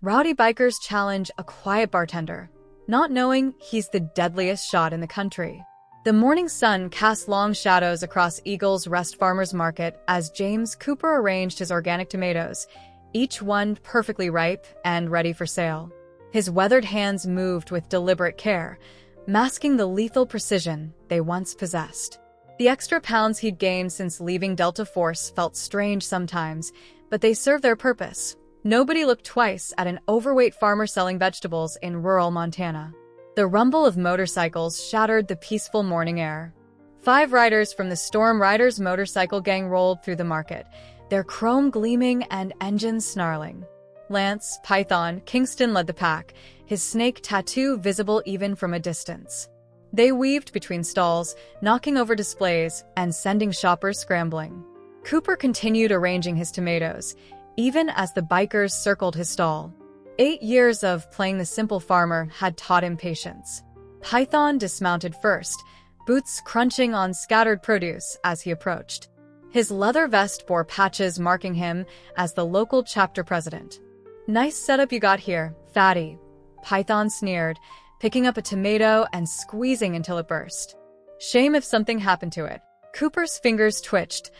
Rowdy bikers challenge a quiet bartender, not knowing he's the deadliest shot in the country. The morning sun cast long shadows across Eagle's Rest Farmers Market as James Cooper arranged his organic tomatoes, each one perfectly ripe and ready for sale. His weathered hands moved with deliberate care, masking the lethal precision they once possessed. The extra pounds he'd gained since leaving Delta Force felt strange sometimes, but they served their purpose. Nobody looked twice at an overweight farmer selling vegetables in rural Montana. The rumble of motorcycles shattered the peaceful morning air. 5 riders from the Storm Riders motorcycle gang rolled through the market, their chrome gleaming and engines snarling. Lance, Python, Kingston led the pack, his snake tattoo visible even from a distance. They weaved between stalls, knocking over displays and sending shoppers scrambling. Cooper continued arranging his tomatoes, even as the bikers circled his stall. 8 years of playing the simple farmer had taught him patience. Python dismounted first, boots crunching on scattered produce as he approached. His leather vest bore patches marking him as the local chapter president. "Nice setup you got here, fatty," Python sneered, picking up a tomato and squeezing until it burst. Shame if something happened to it. Cooper's fingers twitched,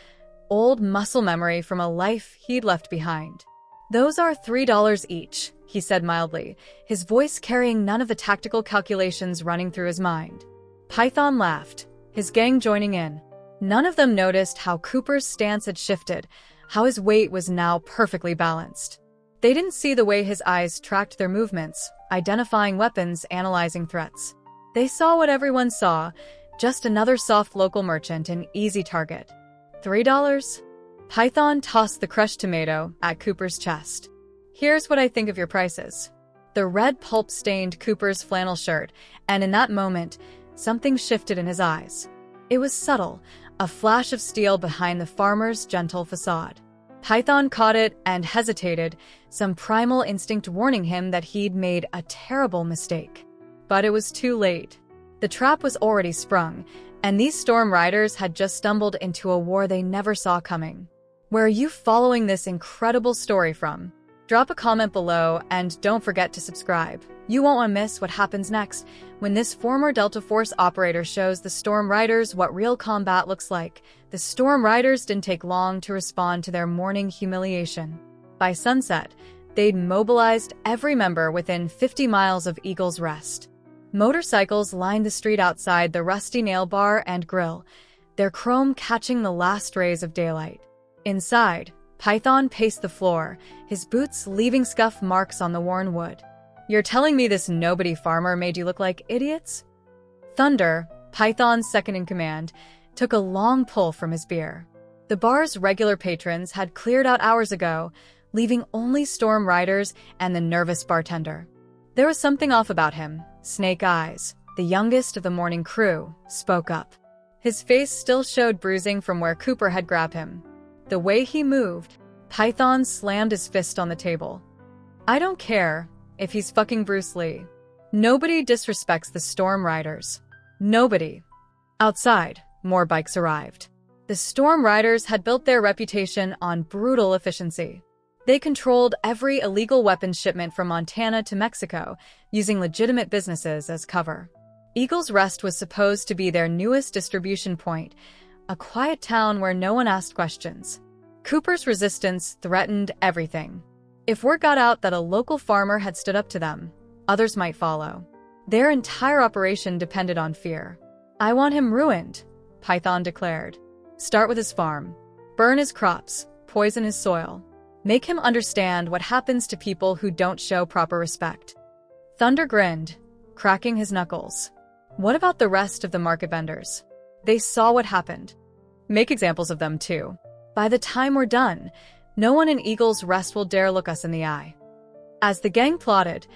old muscle memory from a life he'd left behind. "Those are $3 each," he said mildly, his voice carrying none of the tactical calculations running through his mind. Python laughed, his gang joining in. None of them noticed how Cooper's stance had shifted, how his weight was now perfectly balanced. They didn't see the way his eyes tracked their movements, identifying weapons, analyzing threats. They saw what everyone saw, just another soft local merchant, an easy target. $3? Python tossed the crushed tomato at Cooper's chest. "Here's what I think of your prices." The red pulp stained Cooper's flannel shirt, and in that moment, something shifted in his eyes. It was subtle, a flash of steel behind the farmer's gentle facade. Python caught it and hesitated, some primal instinct warning him that he'd made a terrible mistake. But it was too late. The trap was already sprung, and these Storm Riders had just stumbled into a war they never saw coming. Where are you following this incredible story from? Drop a comment below and don't forget to subscribe. You won't want to miss what happens next when this former Delta Force operator shows the Storm Riders what real combat looks like. The Storm Riders didn't take long to respond to their morning humiliation. By sunset, they'd mobilized every member within 50 miles of Eagle's Rest. Motorcycles lined the street outside the Rusty Nail Bar and Grill, their chrome catching the last rays of daylight. Inside, Python paced the floor, his boots leaving scuff marks on the worn wood. "You're telling me this nobody farmer made you look like idiots?" Thunder, Python's second-in-command, took a long pull from his beer. The bar's regular patrons had cleared out hours ago, leaving only Storm Riders and the nervous bartender. There was something off about him. Snake Eyes, the youngest of the morning crew, spoke up. His face still showed bruising from where Cooper had grabbed him. The way he moved, Python slammed his fist on the table. "I don't care if he's fucking Bruce Lee. Nobody disrespects the Storm Riders. Nobody." Outside, more bikes arrived. The Storm Riders had built their reputation on brutal efficiency. They controlled every illegal weapons shipment from Montana to Mexico, using legitimate businesses as cover. Eagle's Rest was supposed to be their newest distribution point, a quiet town where no one asked questions. Cooper's resistance threatened everything. If word got out that a local farmer had stood up to them, others might follow. Their entire operation depended on fear. "I want him ruined," Python declared. "Start with his farm. Burn his crops, poison his soil. Make him understand what happens to people who don't show proper respect." Thunder grinned, cracking his knuckles. "What about the rest of the market vendors? They saw what happened. Make examples of them too. By the time we're done, no one in Eagle's Rest will dare look us in the eye." As the gang plotted,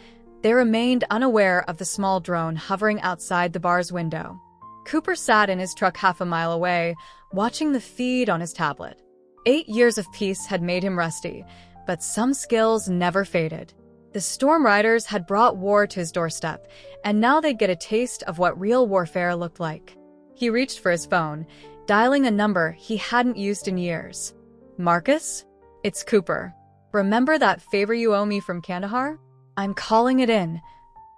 they remained unaware of the small drone hovering outside the bar's window. Cooper sat in his truck half a mile away, watching the feed on his tablet. 8 years of peace had made him rusty, but some skills never faded. The Storm Riders had brought war to his doorstep, and now they'd get a taste of what real warfare looked like. He reached for his phone, dialing a number he hadn't used in years. "Marcus? It's Cooper. Remember that favor you owe me from Kandahar? I'm calling it in.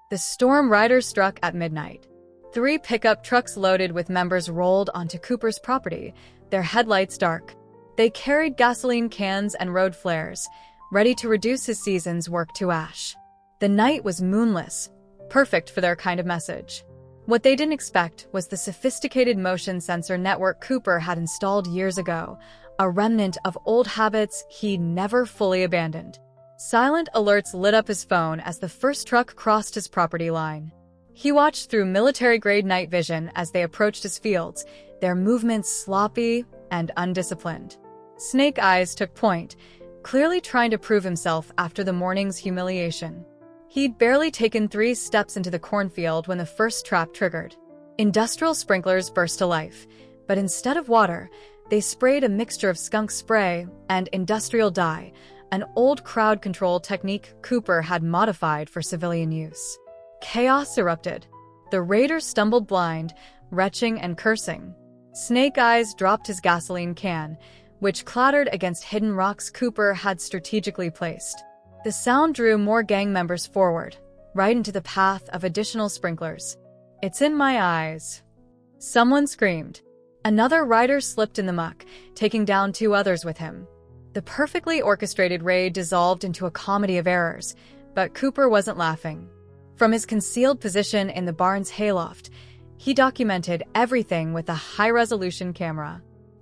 The storm riders struck at midnight. 3 pickup trucks loaded with members rolled onto Cooper's property, their headlights dark. They carried gasoline cans and road flares, ready to reduce his season's work to ash. The night was moonless, perfect for their kind of message. What they didn't expect was the sophisticated motion sensor network Cooper had installed years ago, a remnant of old habits he never fully abandoned. Silent alerts lit up his phone as the first truck crossed his property line. He watched through military-grade night vision as they approached his fields, their movements sloppy and undisciplined. Snake Eyes took point, clearly trying to prove himself after the morning's humiliation. He'd barely taken 3 steps into the cornfield when the first trap triggered. Industrial sprinklers burst to life, but instead of water, they sprayed a mixture of skunk spray and industrial dye, an old crowd control technique Cooper had modified for civilian use. Chaos erupted. The raiders stumbled blind, retching and cursing. Snake Eyes dropped his gasoline can, which clattered against hidden rocks Cooper had strategically placed. The sound drew more gang members forward, right into the path of additional sprinklers. "It's in my eyes," someone screamed. Another rider slipped in the muck, taking down 2 others with him. The perfectly orchestrated raid dissolved into a comedy of errors, but Cooper wasn't laughing. From his concealed position in the barn's hayloft, he documented everything with a high-resolution camera.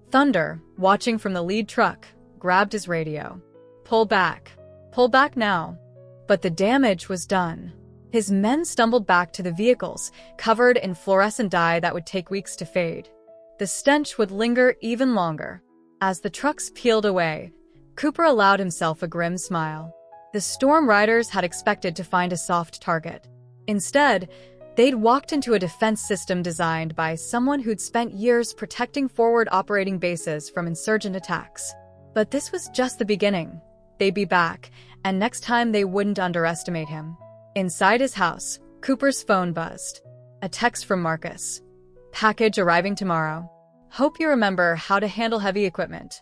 Thunder, watching from the lead truck, grabbed his radio. "Pull back. Pull back now." But the damage was done. His men stumbled back to the vehicles, covered in fluorescent dye that would take weeks to fade. The stench would linger even longer. As the trucks peeled away, Cooper allowed himself a grim smile. The storm riders had expected to find a soft target. Instead, they'd walked into a defense system designed by someone who'd spent years protecting forward operating bases from insurgent attacks. But this was just the beginning. They'd be back, and next time they wouldn't underestimate him. Inside his house, Cooper's phone buzzed. A text from Marcus. "Package arriving tomorrow. Hope you remember how to handle heavy equipment."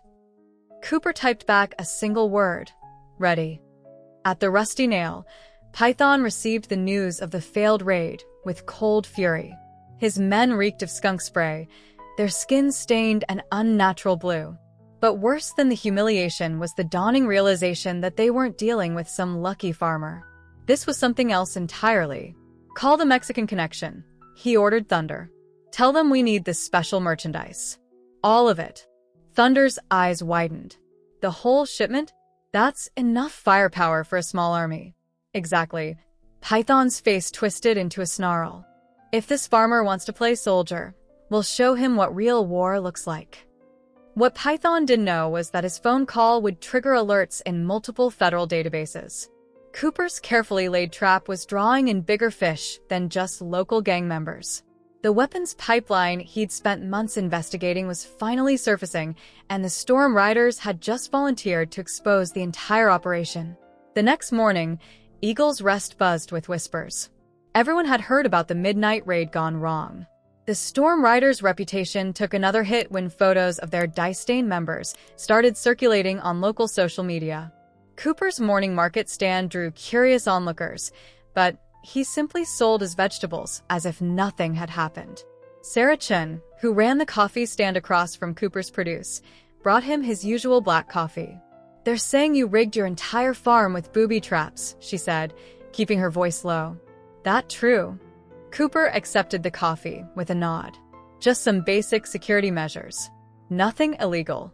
Cooper typed back a single word. "Ready." At the Rusty Nail, Python received the news of the failed raid with cold fury. His men reeked of skunk spray, their skins stained an unnatural blue. But worse than the humiliation was the dawning realization that they weren't dealing with some lucky farmer. This was something else entirely. "Call the Mexican Connection," he ordered Thunder. "Tell them we need this special merchandise. All of it." Thunder's eyes widened. "The whole shipment? That's enough firepower for a small army." "Exactly." Python's face twisted into a snarl. "If this farmer wants to play soldier, we'll show him what real war looks like." What Python didn't know was that his phone call would trigger alerts in multiple federal databases. Cooper's carefully laid trap was drawing in bigger fish than just local gang members. The weapons pipeline he'd spent months investigating was finally surfacing, and the storm riders had just volunteered to expose the entire operation. The next morning, Eagle's Rest buzzed with whispers. Everyone had heard about the midnight raid gone wrong. The storm riders' reputation took another hit when photos of their dye-stained members started circulating on local social media. Cooper's morning market stand drew curious onlookers, but he simply sold his vegetables as if nothing had happened. Sarah Chen, who ran the coffee stand across from Cooper's produce, brought him his usual black coffee. "They're saying you rigged your entire farm with booby traps," she said, keeping her voice low. "That true?" Cooper accepted the coffee with a nod. "Just some basic security measures. Nothing illegal."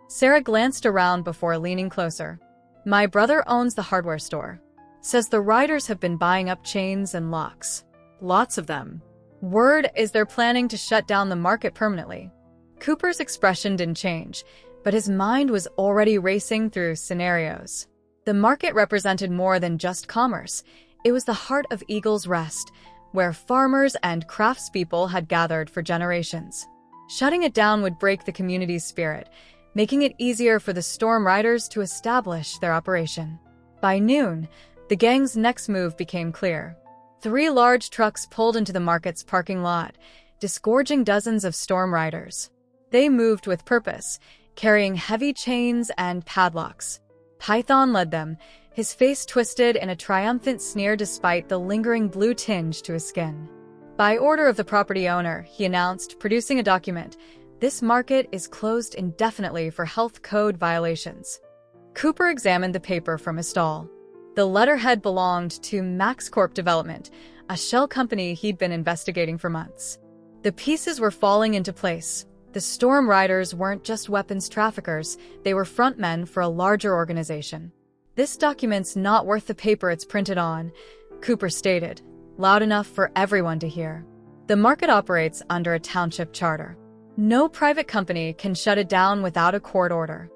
Sarah glanced around before leaning closer. "My brother owns the hardware store. Says the riders have been buying up chains and locks. Lots of them. Word is they're planning to shut down the market permanently." Cooper's expression didn't change, but his mind was already racing through scenarios. The market represented more than just commerce. It was the heart of Eagle's Rest, where farmers and craftspeople had gathered for generations. Shutting it down would break the community's spirit, making it easier for the storm riders to establish their operation. By noon, the gang's next move became clear. 3 large trucks pulled into the market's parking lot, disgorging dozens of storm riders. They moved with purpose, carrying heavy chains and padlocks. Python led them, his face twisted in a triumphant sneer despite the lingering blue tinge to his skin. By order of the property owner, he announced, producing a document, "This market is closed indefinitely for health code violations." Cooper examined the paper from his stall. The letterhead belonged to Max Corp Development, a shell company he'd been investigating for months. The pieces were falling into place. The Storm Riders weren't just weapons traffickers, they were frontmen for a larger organization. "This document's not worth the paper it's printed on," Cooper stated, loud enough for everyone to hear. "The market operates under a township charter. No private company can shut it down without a court order."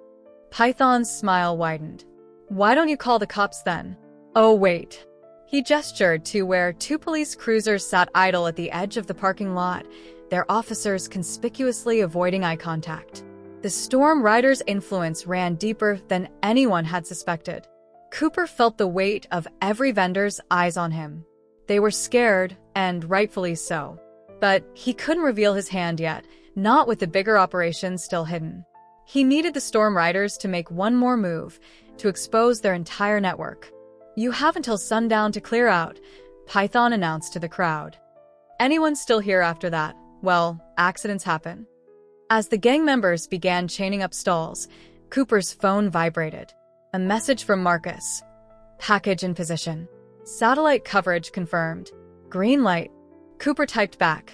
Python's smile widened. "Why don't you call the cops then?" "Oh, wait." He gestured to where two police cruisers sat idle at the edge of the parking lot, their officers conspicuously avoiding eye contact. The Storm Riders' influence ran deeper than anyone had suspected. Cooper felt the weight of every vendor's eyes on him. They were scared, and rightfully so. But he couldn't reveal his hand yet, not with the bigger operation still hidden. He needed the Storm Riders to make one more move, to expose their entire network. "You have until sundown to clear out," Python announced to the crowd. "Anyone still here after that? Well, accidents happen." As the gang members began chaining up stalls, Cooper's phone vibrated. A message from Marcus. "Package in position. Satellite coverage confirmed. Green light." Cooper typed back.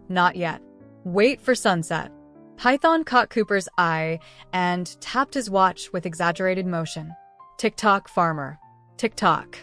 "Not yet. Wait for sunset." Python caught Cooper's eye and tapped his watch with exaggerated motion. "Tick-tock, farmer. Tick-tock."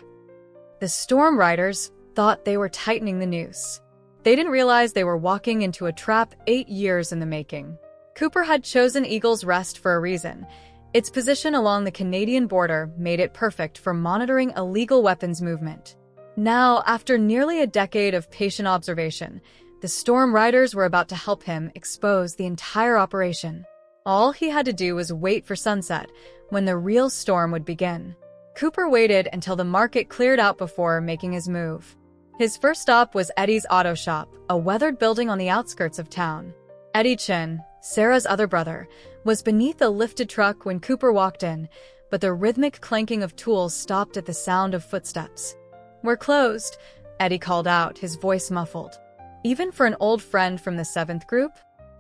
The Storm Riders thought they were tightening the noose. They didn't realize they were walking into a trap 8 years in the making. Cooper had chosen Eagle's Rest for a reason. Its position along the Canadian border made it perfect for monitoring illegal weapons movement. Now, after nearly a decade of patient observation, the Storm Riders were about to help him expose the entire operation. All he had to do was wait for sunset, when the real storm would begin. Cooper waited until the market cleared out before making his move. His first stop was Eddie's auto shop, a weathered building on the outskirts of town. Eddie Chin, Sarah's other brother, was beneath a lifted truck when Cooper walked in, but the rhythmic clanking of tools stopped at the sound of footsteps. "We're closed," Eddie called out, his voice muffled. Even for an old friend from the 7th group?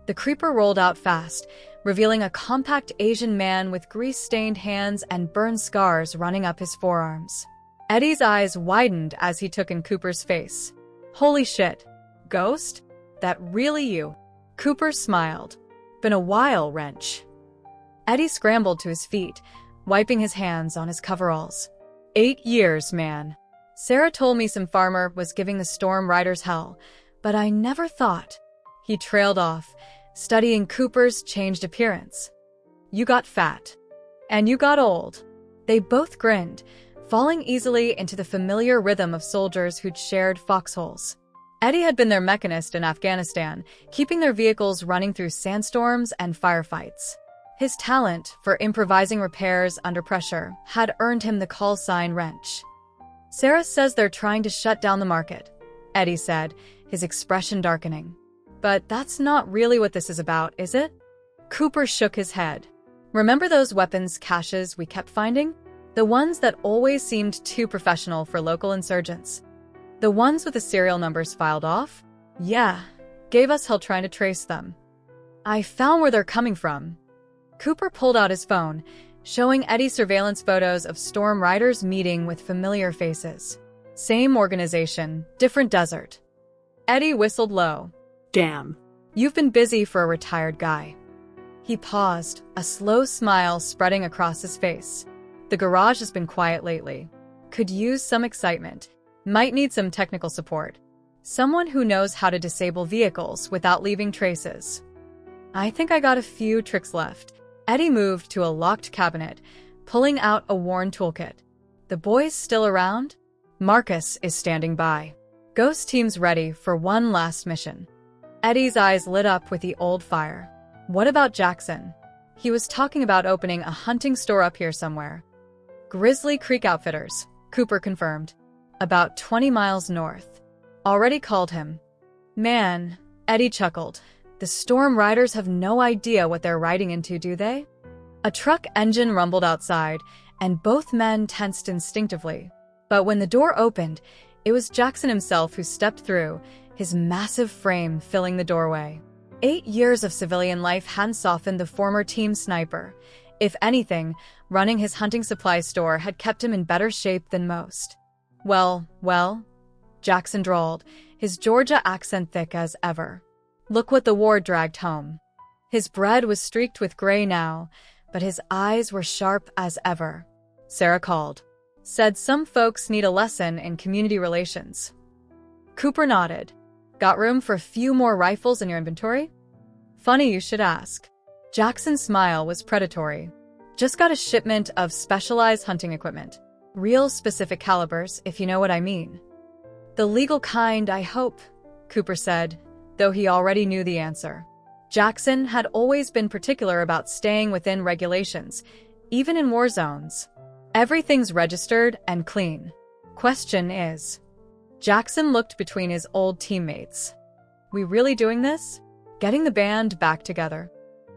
The creeper rolled out fast, revealing a compact Asian man with grease-stained hands and burn scars running up his forearms. Eddie's eyes widened as he took in Cooper's face. "Holy shit. Ghost? That really you?" Cooper smiled. "Been a while, Wrench." Eddie scrambled to his feet, wiping his hands on his coveralls. 8 years, man. Sarah told me some farmer was giving the Storm Riders hell, but I never thought. He trailed off, studying Cooper's changed appearance. "You got fat. And you got old." They both grinned, falling easily into the familiar rhythm of soldiers who'd shared foxholes. Eddie had been their mechanist in Afghanistan, keeping their vehicles running through sandstorms and firefights. His talent for improvising repairs under pressure had earned him the call sign Wrench. "Sarah says they're trying to shut down the market," Eddie said, his expression darkening. "But that's not really what this is about, is it?" Cooper shook his head. "Remember those weapons caches we kept finding? The ones that always seemed too professional for local insurgents. The ones with the serial numbers filed off? Yeah, gave us hell trying to trace them. I found where they're coming from." Cooper pulled out his phone, showing Eddie surveillance photos of Storm Riders meeting with familiar faces. Same organization, different desert. Eddie whistled low. "Damn. You've been busy for a retired guy." He paused, a slow smile spreading across his face. "The garage has been quiet lately. Could use some excitement. Might need some technical support. Someone who knows how to disable vehicles without leaving traces. I think I got a few tricks left." Eddie moved to a locked cabinet, pulling out a worn toolkit. "The boys still around?" "Marcus is standing by. Ghost team's ready for one last mission." Eddie's eyes lit up with the old fire. "What about Jackson?" He was talking about opening a hunting store up here somewhere. "Grizzly Creek Outfitters," Cooper confirmed. "About 20 miles north. Already called him." "Man," Eddie chuckled. "The Storm Riders have no idea what they're riding into, do they?" A truck engine rumbled outside, and both men tensed instinctively. But when the door opened, it was Jackson himself who stepped through, his massive frame filling the doorway. 8 years of civilian life hadn't softened the former team sniper. If anything, running his hunting supply store had kept him in better shape than most. Well, Jackson drawled, his Georgia accent thick as ever. Look what the war dragged home. His bread was streaked with gray now, but his eyes were sharp as ever. Sarah called. Said some folks need a lesson in community relations. Cooper nodded. Got room for a few more rifles in your inventory? Funny you should ask. Jackson's smile was predatory. Just got a shipment of specialized hunting equipment. Real specific calibers, if you know what I mean. The legal kind, I hope, Cooper said, though he already knew the answer. Jackson had always been particular about staying within regulations, even in war zones. Everything's registered and clean. Question is... Jackson looked between his old teammates. We really doing this? Getting the band back together?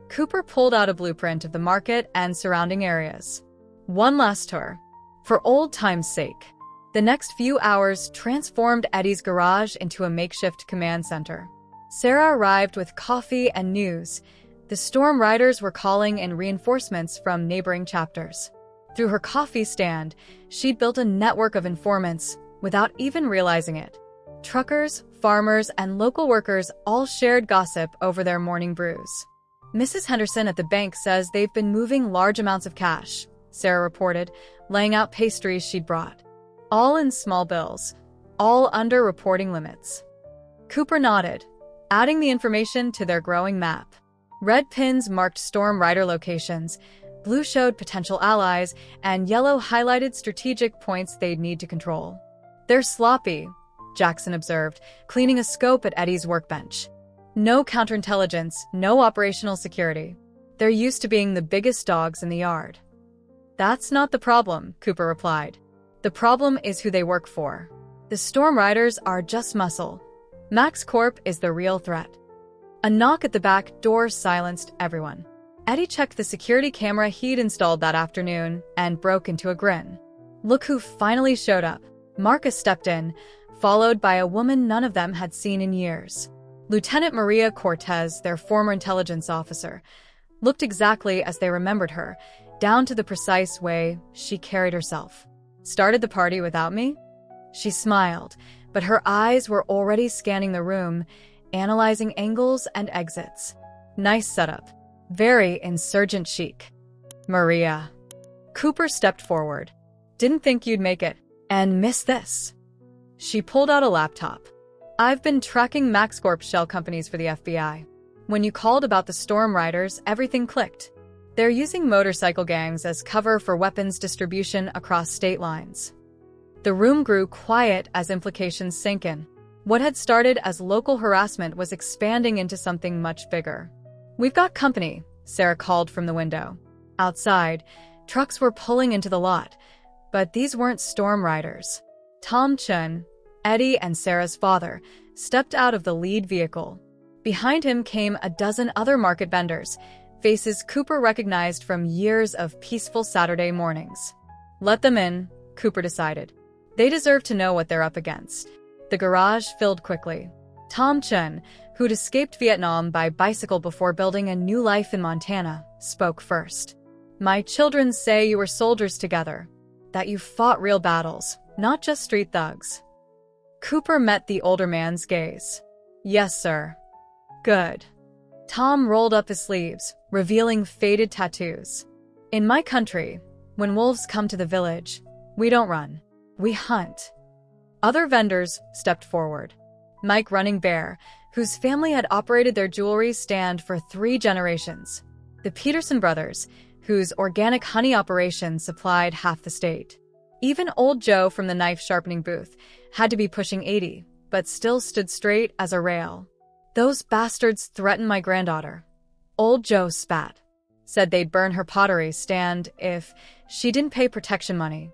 Cooper pulled out a blueprint of the market and surrounding areas. One last tour. For old time's sake. The next few hours transformed Eddie's garage into a makeshift command center. Sarah arrived with coffee and news. The Storm Riders were calling in reinforcements from neighboring chapters. Through her coffee stand, she'd built a network of informants without even realizing it. Truckers, farmers, and local workers all shared gossip over their morning brews. Mrs. Henderson at the bank says they've been moving large amounts of cash, Sarah reported, laying out pastries she'd brought. All in small bills, all under reporting limits. Cooper nodded, adding the information to their growing map. Red pins marked Storm Rider locations, blue showed potential allies, and yellow highlighted strategic points they'd need to control. They're sloppy, Jackson observed, cleaning a scope at Eddie's workbench. No counterintelligence, no operational security. They're used to being the biggest dogs in the yard. That's not the problem, Cooper replied. The problem is who they work for. The Storm Riders are just muscle. Max Corp is the real threat. A knock at the back door silenced everyone. Eddie checked the security camera he'd installed that afternoon and broke into a grin. Look who finally showed up. Marcus stepped in, followed by a woman none of them had seen in years. Lieutenant Maria Cortez, their former intelligence officer, looked exactly as they remembered her, down to the precise way she carried herself. Started the party without me? She smiled, but her eyes were already scanning the room, analyzing angles and exits. Nice setup. Very insurgent chic. Maria. Cooper stepped forward. Didn't think you'd make it. And miss this. She pulled out a laptop. I've been tracking MaxCorp shell companies for the FBI. When you called about the Storm Riders, everything clicked. They're using motorcycle gangs as cover for weapons distribution across state lines. The room grew quiet as implications sank in. What had started as local harassment was expanding into something much bigger. We've got company, Sarah called from the window. Outside, trucks were pulling into the lot, but these weren't Storm Riders. Tom Chun, Eddie and Sarah's father, stepped out of the lead vehicle. Behind him came a dozen other market vendors, faces Cooper recognized from years of peaceful Saturday mornings. Let them in, Cooper decided. They deserve to know what they're up against. The garage filled quickly. Tom Chun, who'd escaped Vietnam by bicycle before building a new life in Montana, spoke first. My children say you were soldiers together, that you fought real battles, not just street thugs. Cooper met the older man's gaze. Yes, sir. Good. Tom rolled up his sleeves, revealing faded tattoos. In my country, when wolves come to the village, we don't run. We hunt. Other vendors stepped forward. Mike Running Bear, whose family had operated their jewelry stand for 3 generations. The Peterson brothers, whose organic honey operation supplied half the state. Even old Joe from the knife sharpening booth had to be pushing 80, but still stood straight as a rail. Those bastards threatened my granddaughter. Old Joe spat. Said they'd burn her pottery stand if she didn't pay protection money.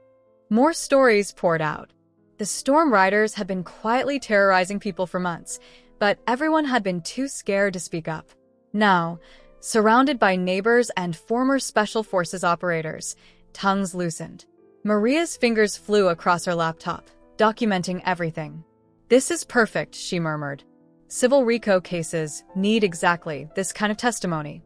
More stories poured out. The Storm Riders had been quietly terrorizing people for months, but everyone had been too scared to speak up. Now, surrounded by neighbors and former Special Forces operators, tongues loosened. Maria's fingers flew across her laptop, documenting everything. "This is perfect," she murmured. "Civil RICO cases need exactly this kind of testimony."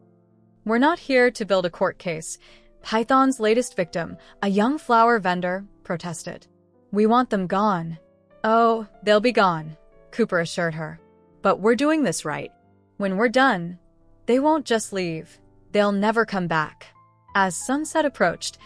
"We're not here to build a court case," Python's latest victim, a young flower vendor, protested. "We want them gone." "Oh, they'll be gone," Cooper assured her. "But we're doing this right. When we're done, they won't just leave. They'll never come back." As sunset approached,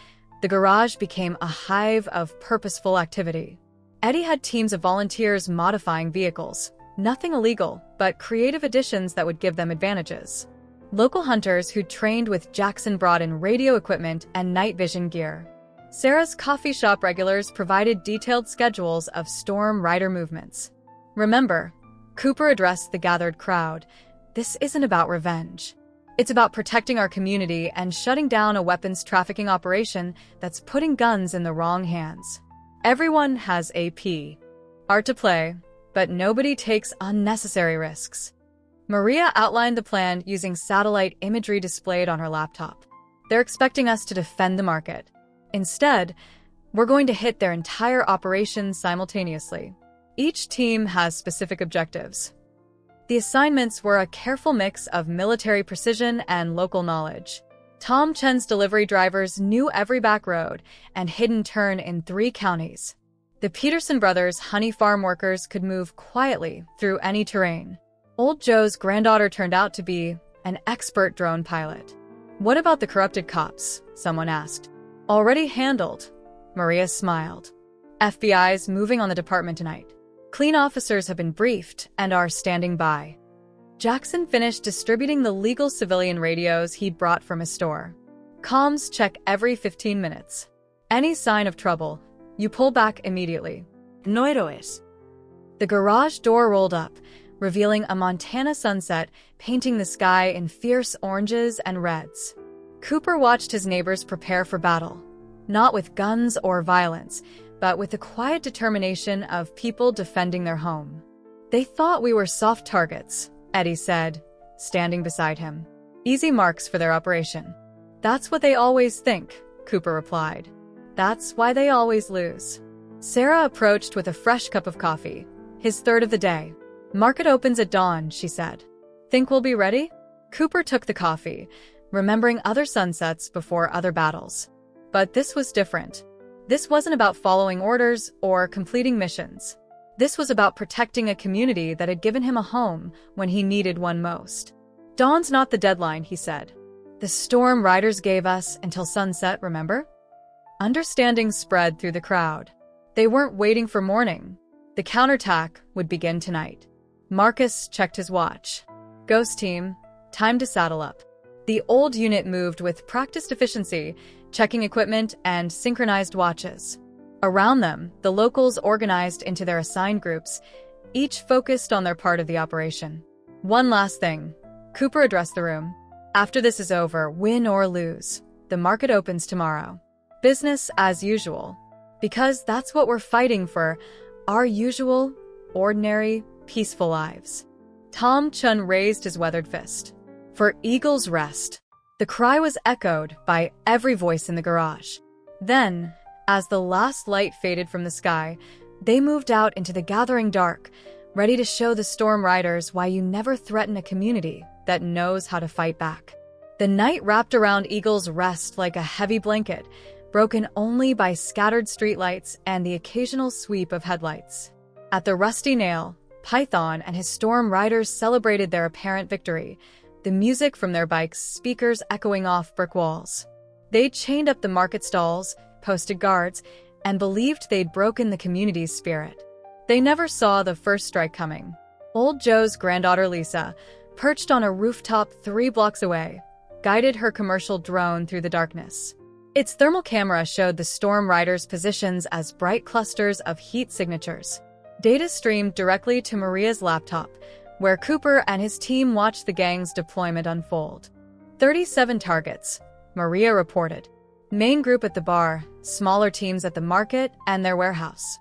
the garage became a hive of purposeful activity. Eddie had teams of volunteers modifying vehicles. Nothing illegal, but creative additions that would give them advantages. Local hunters who trained with Jackson brought in radio equipment and night vision gear. Sarah's coffee shop regulars provided detailed schedules of storm rider movements. "Remember," Cooper addressed the gathered crowd, "this isn't about revenge. It's about protecting our community and shutting down a weapons trafficking operation that's putting guns in the wrong hands. Everyone has a part to play, but nobody takes unnecessary risks." Maria outlined the plan using satellite imagery displayed on her laptop. "They're expecting us to defend the market. Instead, we're going to hit their entire operation simultaneously. Each team has specific objectives." The assignments were a careful mix of military precision and local knowledge. Tom Chen's delivery drivers knew every back road and hidden turn in 3 counties. The Peterson brothers' honey farm workers could move quietly through any terrain. Old Joe's granddaughter turned out to be an expert drone pilot. "What about the corrupted cops?" someone asked. "Already handled," Maria smiled. "FBI's moving on the department tonight. Clean officers have been briefed and are standing by." Jackson finished distributing the legal civilian radios he'd brought from his store. "Comms check every 15 minutes. Any sign of trouble, you pull back immediately. No héroes." The garage door rolled up, revealing a Montana sunset painting the sky in fierce oranges and reds. Cooper watched his neighbors prepare for battle, not with guns or violence, but with the quiet determination of people defending their home. "They thought we were soft targets," Eddie said, standing beside him. "Easy marks for their operation." "That's what they always think," Cooper replied. "That's why they always lose." Sarah approached with a fresh cup of coffee, his third of the day. "Market opens at dawn," she said. "Think we'll be ready?" Cooper took the coffee, remembering other sunsets before other battles. But this was different. This wasn't about following orders or completing missions. This was about protecting a community that had given him a home when he needed one most. "Dawn's not the deadline," he said. "The storm riders gave us until sunset, remember?" Understanding spread through the crowd. They weren't waiting for morning. The counterattack would begin tonight. Marcus checked his watch. "Ghost team, time to saddle up." The old unit moved with practiced efficiency, checking equipment and synchronized watches. Around them, the locals organized into their assigned groups, each focused on their part of the operation. "One last thing," Cooper addressed the room. "After this is over, win or lose, the market opens tomorrow. Business as usual. Because that's what we're fighting for, our usual, ordinary, peaceful lives." Tom Chun raised his weathered fist. "For Eagle's Rest." The cry was echoed by every voice in the garage. Then, as the last light faded from the sky, they moved out into the gathering dark, ready to show the storm riders why you never threaten a community that knows how to fight back. The night wrapped around Eagle's Rest like a heavy blanket, broken only by scattered streetlights and the occasional sweep of headlights. At the Rusty Nail, Python and his storm riders celebrated their apparent victory, the music from their bikes' speakers echoing off brick walls. They chained up the market stalls, posted guards, and believed they'd broken the community's spirit. They never saw the first strike coming. Old Joe's granddaughter Lisa, perched on a rooftop 3 blocks away, guided her commercial drone through the darkness. Its thermal camera showed the storm riders' positions as bright clusters of heat signatures. Data streamed directly to Maria's laptop, where Cooper and his team watched the gang's deployment unfold. 37 targets, Maria reported. Main group at the bar, smaller teams at the market and their warehouse.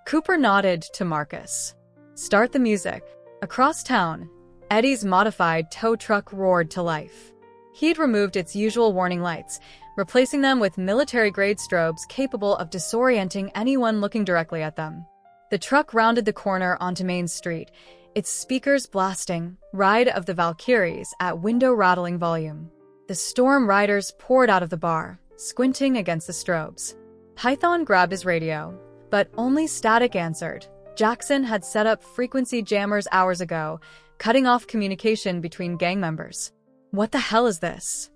Cooper nodded to Marcus. "Start the music." Across town, Eddie's modified tow truck roared to life. He'd removed its usual warning lights, replacing them with military-grade strobes capable of disorienting anyone looking directly at them. The truck rounded the corner onto Main Street, its speakers blasting Ride of the Valkyries at window-rattling volume. The Storm Riders poured out of the bar, squinting against the strobes. Python grabbed his radio, but only static answered. Jackson had set up frequency jammers hours ago, cutting off communication between gang members. "What the hell is this?"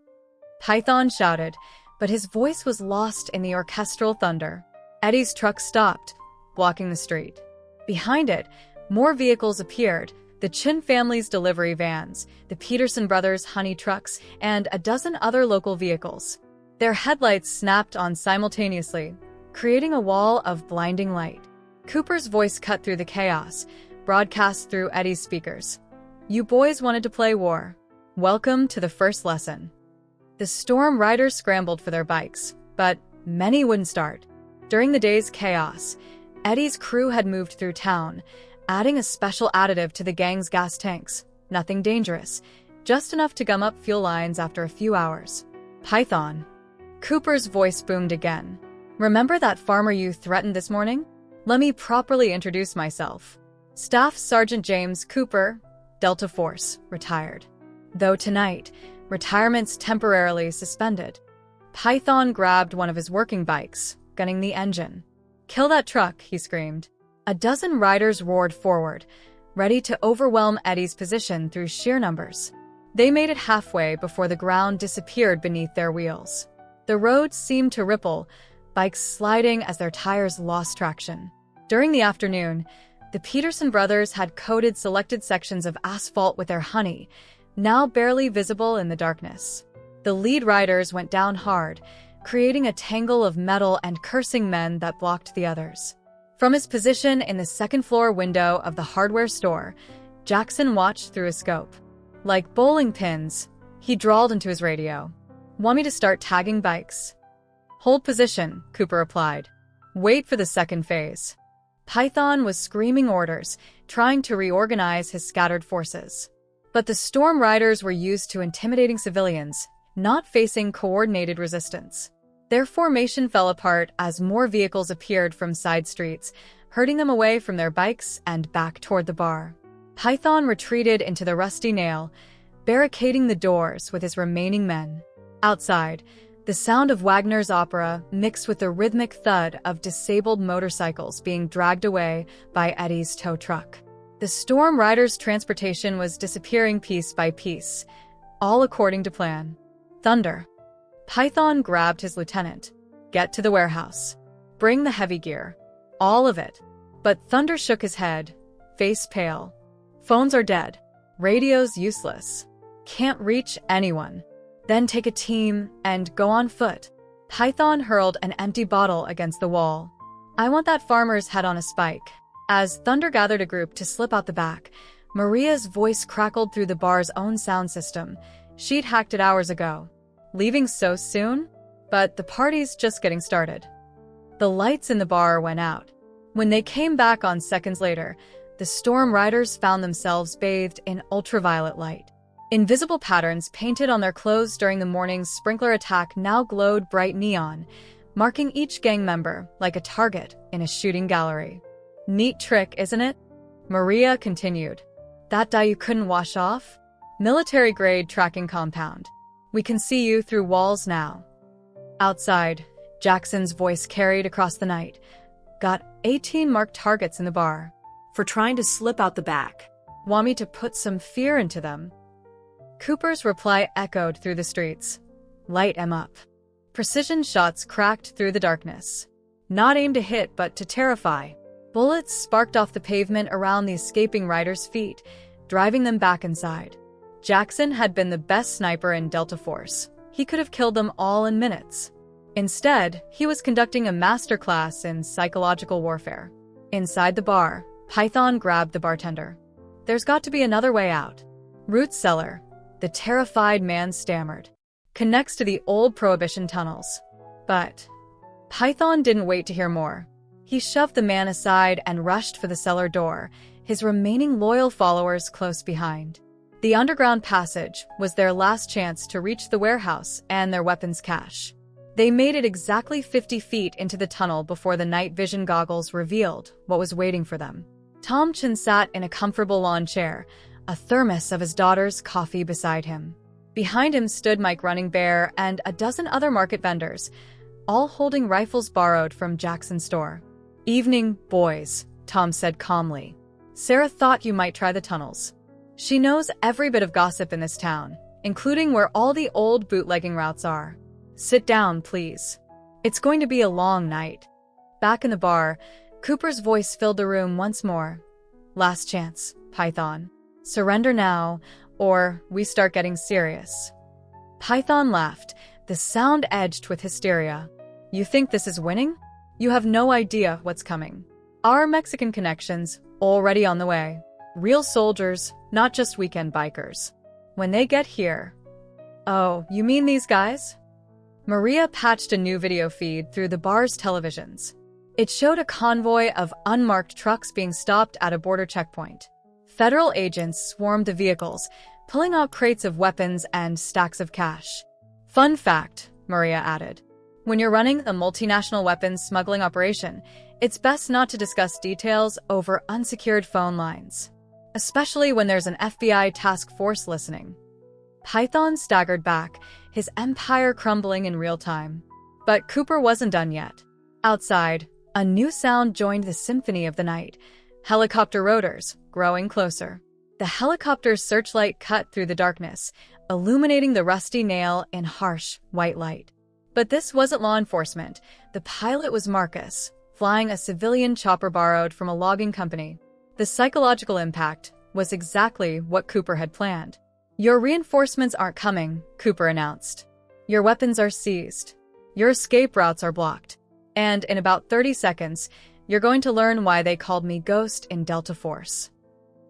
Python shouted, but his voice was lost in the orchestral thunder. Eddie's truck stopped, blocking the street. Behind it, more vehicles appeared, the Chin family's delivery vans, the Peterson brothers' honey trucks, and a dozen other local vehicles. Their headlights snapped on simultaneously, creating a wall of blinding light. Cooper's voice cut through the chaos, broadcast through Eddie's speakers. "You boys wanted to play war. Welcome to the first lesson." The Storm Riders scrambled for their bikes, but many wouldn't start. During the day's chaos, Eddie's crew had moved through town, adding a special additive to the gang's gas tanks. Nothing dangerous, just enough to gum up fuel lines after a few hours. "Python." Cooper's voice boomed again. "Remember that farmer you threatened this morning? Let me properly introduce myself. Staff Sergeant James Cooper, Delta Force, retired. Though tonight, retirement's temporarily suspended." Python grabbed one of his working bikes, gunning the engine. "Kill that truck," he screamed. A dozen riders roared forward, ready to overwhelm Eddie's position through sheer numbers. They made it halfway before the ground disappeared beneath their wheels. The road seemed to ripple, bikes sliding as their tires lost traction. During the afternoon, the Peterson brothers had coated selected sections of asphalt with their honey, now barely visible in the darkness. The lead riders went down hard, creating a tangle of metal and cursing men that blocked the others. From his position in the second-floor window of the hardware store, Jackson watched through a scope. Like bowling pins, he drawled into his radio. "Want me to start tagging bikes?" "Hold position," Cooper replied. "Wait for the second phase." Python was screaming orders, trying to reorganize his scattered forces. But the Storm Riders were used to intimidating civilians, not facing coordinated resistance. Their formation fell apart as more vehicles appeared from side streets, herding them away from their bikes and back toward the bar. Python retreated into the Rusty Nail, barricading the doors with his remaining men. Outside, the sound of Wagner's opera mixed with the rhythmic thud of disabled motorcycles being dragged away by Eddie's tow truck. The Storm Riders' transportation was disappearing piece by piece, all according to plan. "Thunder." Python grabbed his lieutenant. "Get to the warehouse. Bring the heavy gear. All of it." But Thunder shook his head, face pale. "Phones are dead. Radio's useless. Can't reach anyone." "Then take a team and go on foot." Python hurled an empty bottle against the wall. "I want that farmer's head on a spike." As Thunder gathered a group to slip out the back, Maria's voice crackled through the bar's own sound system. She'd hacked it hours ago. "Leaving so soon? But the party's just getting started." The lights in the bar went out. When they came back on seconds later, the Storm Riders found themselves bathed in ultraviolet light. Invisible patterns painted on their clothes during the morning's sprinkler attack now glowed bright neon, marking each gang member like a target in a shooting gallery. "Neat trick, isn't it?" Maria continued. "That dye you couldn't wash off? Military-grade tracking compound. We can see you through walls now." Outside, Jackson's voice carried across the night. "Got 18 marked targets in the bar. For trying to slip out the back. Want me to put some fear into them?" Cooper's reply echoed through the streets. "Light 'em up." Precision shots cracked through the darkness. Not aimed to hit, but to terrify. Bullets sparked off the pavement around the escaping riders' feet, driving them back inside. Jackson had been the best sniper in Delta Force. He could have killed them all in minutes. Instead, he was conducting a masterclass in psychological warfare. Inside the bar, Python grabbed the bartender. "There's got to be another way out." "Root cellar," the terrified man stammered. "Connects to the old Prohibition tunnels." But Python didn't wait to hear more. He shoved the man aside and rushed for the cellar door, his remaining loyal followers close behind. The underground passage was their last chance to reach the warehouse and their weapons cache. They made it exactly 50 feet into the tunnel before the night vision goggles revealed what was waiting for them. Tom Chin sat in a comfortable lawn chair, a thermos of his daughter's coffee beside him. Behind him stood Mike Running Bear and a dozen other market vendors, all holding rifles borrowed from Jackson's store. "Evening, boys," Tom said calmly. "Sarah thought you might try the tunnels. She knows every bit of gossip in this town, including where all the old bootlegging routes are. Sit down, please. It's going to be a long night." Back in the bar, Cooper's voice filled the room once more. "Last chance, Python. Surrender now, or we start getting serious." Python laughed, the sound edged with hysteria. "You think this is winning? You have no idea what's coming. Our Mexican connections, already on the way. Real soldiers, not just weekend bikers. When they get here..." "Oh, you mean these guys?" Maria patched a new video feed through the bar's televisions. It showed a convoy of unmarked trucks being stopped at a border checkpoint. Federal agents swarmed the vehicles, pulling out crates of weapons and stacks of cash. "Fun fact," Maria added. "When you're running a multinational weapons smuggling operation, it's best not to discuss details over unsecured phone lines, especially when there's an FBI task force listening." Python staggered back, his empire crumbling in real time. But Cooper wasn't done yet. Outside, a new sound joined the symphony of the night: helicopter rotors, growing closer. The helicopter's searchlight cut through the darkness, illuminating the rusty nail in harsh, white light. But this wasn't law enforcement. The pilot was Marcus, flying a civilian chopper borrowed from a logging company. The psychological impact was exactly what Cooper had planned. "Your reinforcements aren't coming," Cooper announced. "Your weapons are seized. Your escape routes are blocked. And in about 30 seconds, you're going to learn why they called me Ghost in Delta Force."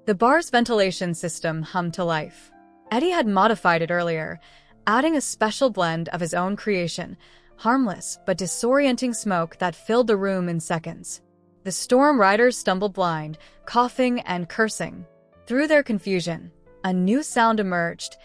The bar's ventilation system hummed to life. Eddie had modified it earlier, adding a special blend of his own creation, harmless but disorienting smoke that filled the room in seconds. The storm riders stumbled blind, coughing and cursing. Through their confusion, a new sound emerged: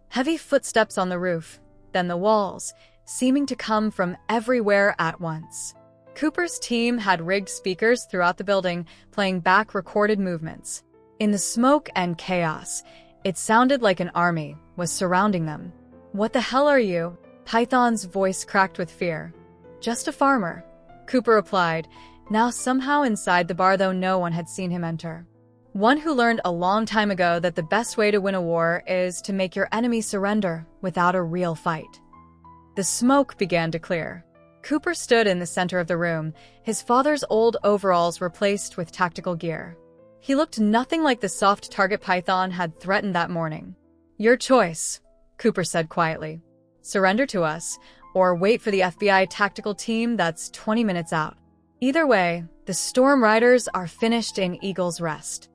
heavy footsteps on the roof, then the walls, seeming to come from everywhere at once. Cooper's team had rigged speakers throughout the building, playing back recorded movements. In the smoke and chaos, it sounded like an army was surrounding them. "What the hell are you?" Python's voice cracked with fear. "Just a farmer," Cooper replied, now somehow inside the bar though no one had seen him enter. "One who learned a long time ago that the best way to win a war is to make your enemy surrender without a real fight." The smoke began to clear. Cooper stood in the center of the room, his father's old overalls replaced with tactical gear. He looked nothing like the soft target Python had threatened that morning. "Your choice," Cooper said quietly. "Surrender to us, or wait for the FBI tactical team that's 20 minutes out. Either way, the Storm Riders are finished in Eagle's Rest."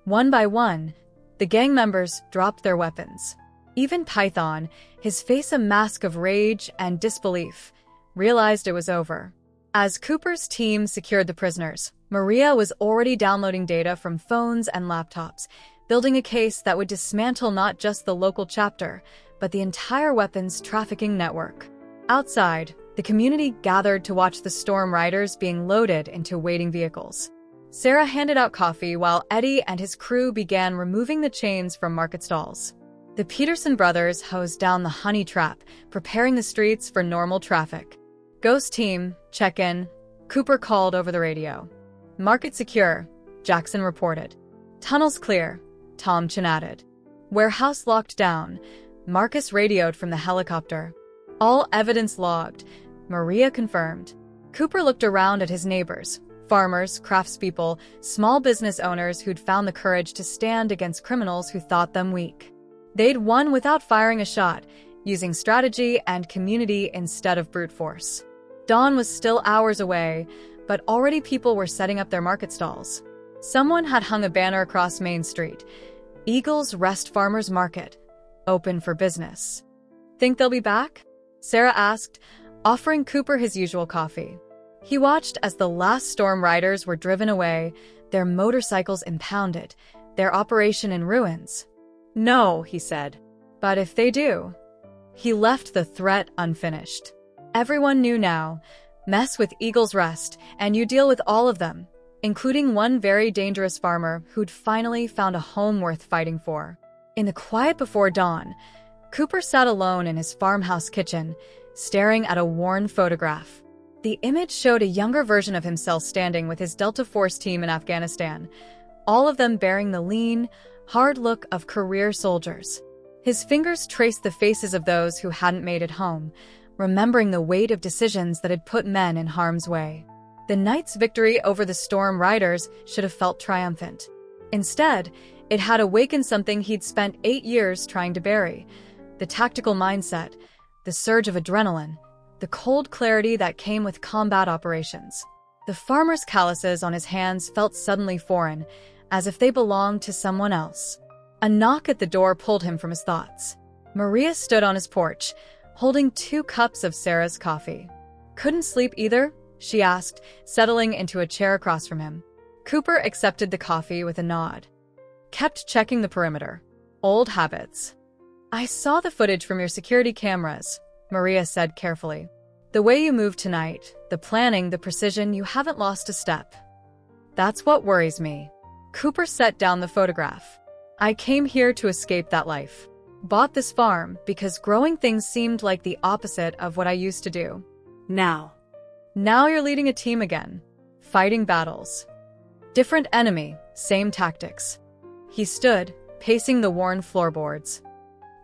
One by one, the gang members dropped their weapons. Even Python, his face a mask of rage and disbelief, realized it was over. As Cooper's team secured the prisoners, Maria was already downloading data from phones and laptops, building a case that would dismantle not just the local chapter, but the entire weapons trafficking network. Outside, the community gathered to watch the Storm Riders being loaded into waiting vehicles. Sarah handed out coffee while Eddie and his crew began removing the chains from market stalls. The Peterson brothers hosed down the honey trap, preparing the streets for normal traffic. "Ghost team, check in," Cooper called over the radio. "Market secure," Jackson reported. "Tunnels clear," Tom Chin added. "Warehouse locked down," Marcus radioed from the helicopter. "All evidence logged," Maria confirmed. Cooper looked around at his neighbors, farmers, craftspeople, small business owners who'd found the courage to stand against criminals who thought them weak. They'd won without firing a shot, using strategy and community instead of brute force. Dawn was still hours away, but already people were setting up their market stalls. Someone had hung a banner across Main Street: "Eagle's Rest Farmers Market, open for business." "Think they'll be back?" Sarah asked, offering Cooper his usual coffee. He watched as the last Storm Riders were driven away, their motorcycles impounded, their operation in ruins. "No," he said. "But if they do..." He left the threat unfinished. Everyone knew now. Mess with Eagle's Rest, and you deal with all of them, including one very dangerous farmer who'd finally found a home worth fighting for. In the quiet before dawn, Cooper sat alone in his farmhouse kitchen, staring at a worn photograph. The image showed a younger version of himself standing with his Delta Force team in Afghanistan, all of them bearing the lean, hard look of career soldiers. His fingers traced the faces of those who hadn't made it home, remembering the weight of decisions that had put men in harm's way. The night's victory over the Storm Riders should have felt triumphant. Instead, it had awakened something he'd spent 8 years trying to bury: the tactical mindset, the surge of adrenaline, the cold clarity that came with combat operations. The farmer's calluses on his hands felt suddenly foreign, as if they belonged to someone else. A knock at the door pulled him from his thoughts. Maria stood on his porch, holding 2 cups of Sarah's coffee. "Couldn't sleep either?" she asked, settling into a chair across from him. Cooper accepted the coffee with a nod. "Kept checking the perimeter. Old habits." "I saw the footage from your security cameras," Maria said carefully. "The way you moved tonight, the planning, the precision, you haven't lost a step." "That's what worries me." Cooper set down the photograph. "I came here to escape that life. Bought this farm because growing things seemed like the opposite of what I used to do. Now you're leading a team again. Fighting battles. Different enemy, same tactics." He stood, pacing the worn floorboards.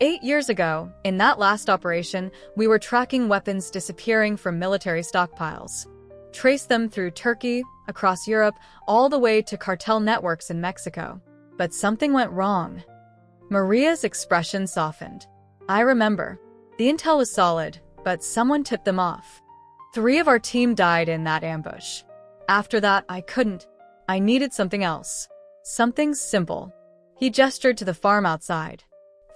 8 years ago, in that last operation, we were tracking weapons disappearing from military stockpiles. Traced them through Turkey, across Europe, all the way to cartel networks in Mexico. But something went wrong. Maria's expression softened. "I remember. The intel was solid, but someone tipped them off. 3 of our team died in that ambush. After that, I needed something else. Something simple." He gestured to the farm outside.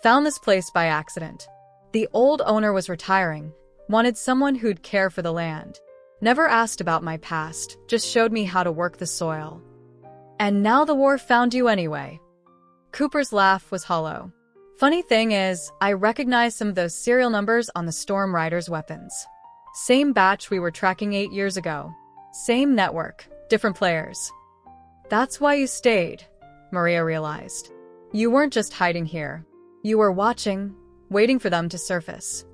"Found this place by accident. The old owner was retiring, wanted someone who'd care for the land. Never asked about my past, just showed me how to work the soil. And now the war found you anyway." Cooper's laugh was hollow. "Funny thing is, I recognize some of those serial numbers on the Storm Riders' weapons. Same batch we were tracking 8 years ago. Same network, different players." "That's why you stayed," Maria realized. "You weren't just hiding here. You were watching, waiting for them to surface."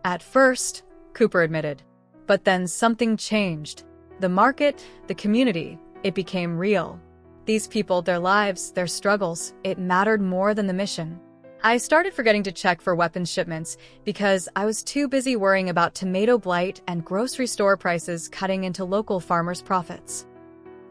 "At first," Cooper admitted. "But then something changed. The market, the community, it became real. These people, their lives, their struggles, it mattered more than the mission. I started forgetting to check for weapons shipments because I was too busy worrying about tomato blight and grocery store prices cutting into local farmers' profits."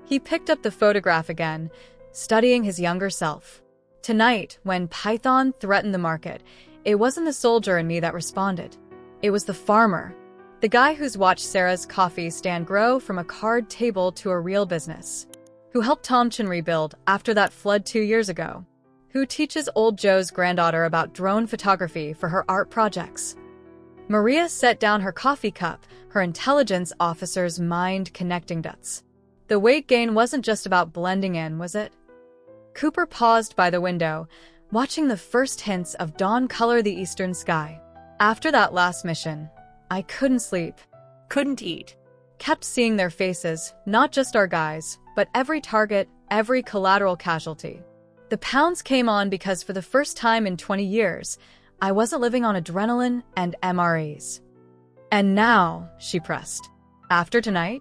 He picked up the photograph again, studying his younger self. "Tonight, when Python threatened the market, it wasn't the soldier in me that responded. It was the farmer. The guy who's watched Sarah's coffee stand grow from a card table to a real business. Who helped Tomchin rebuild after that flood 2 years ago. Who teaches old Joe's granddaughter about drone photography for her art projects." Maria set down her coffee cup, her intelligence officer's mind connecting dots. The weight gain wasn't just about blending in, was it? Cooper paused by the window, watching the first hints of dawn color the eastern sky. "After that last mission, I couldn't sleep. Couldn't eat. Kept seeing their faces, not just our guys, but every target, every collateral casualty. The pounds came on because for the first time in 20 years, I wasn't living on adrenaline and MREs. And now," she pressed, "after tonight,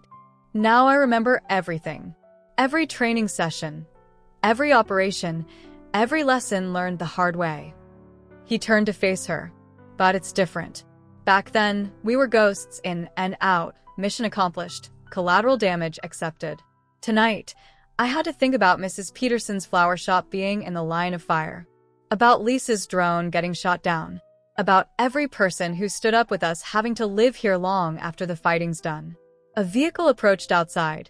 now I remember everything. Every training session, every operation, every lesson learned the hard way." He turned to face her. "But it's different. Back then, we were ghosts in and out, mission accomplished, collateral damage accepted. Tonight, I had to think about Mrs. Peterson's flower shop being in the line of fire. About Lisa's drone getting shot down. About every person who stood up with us having to live here long after the fighting's done." A vehicle approached outside,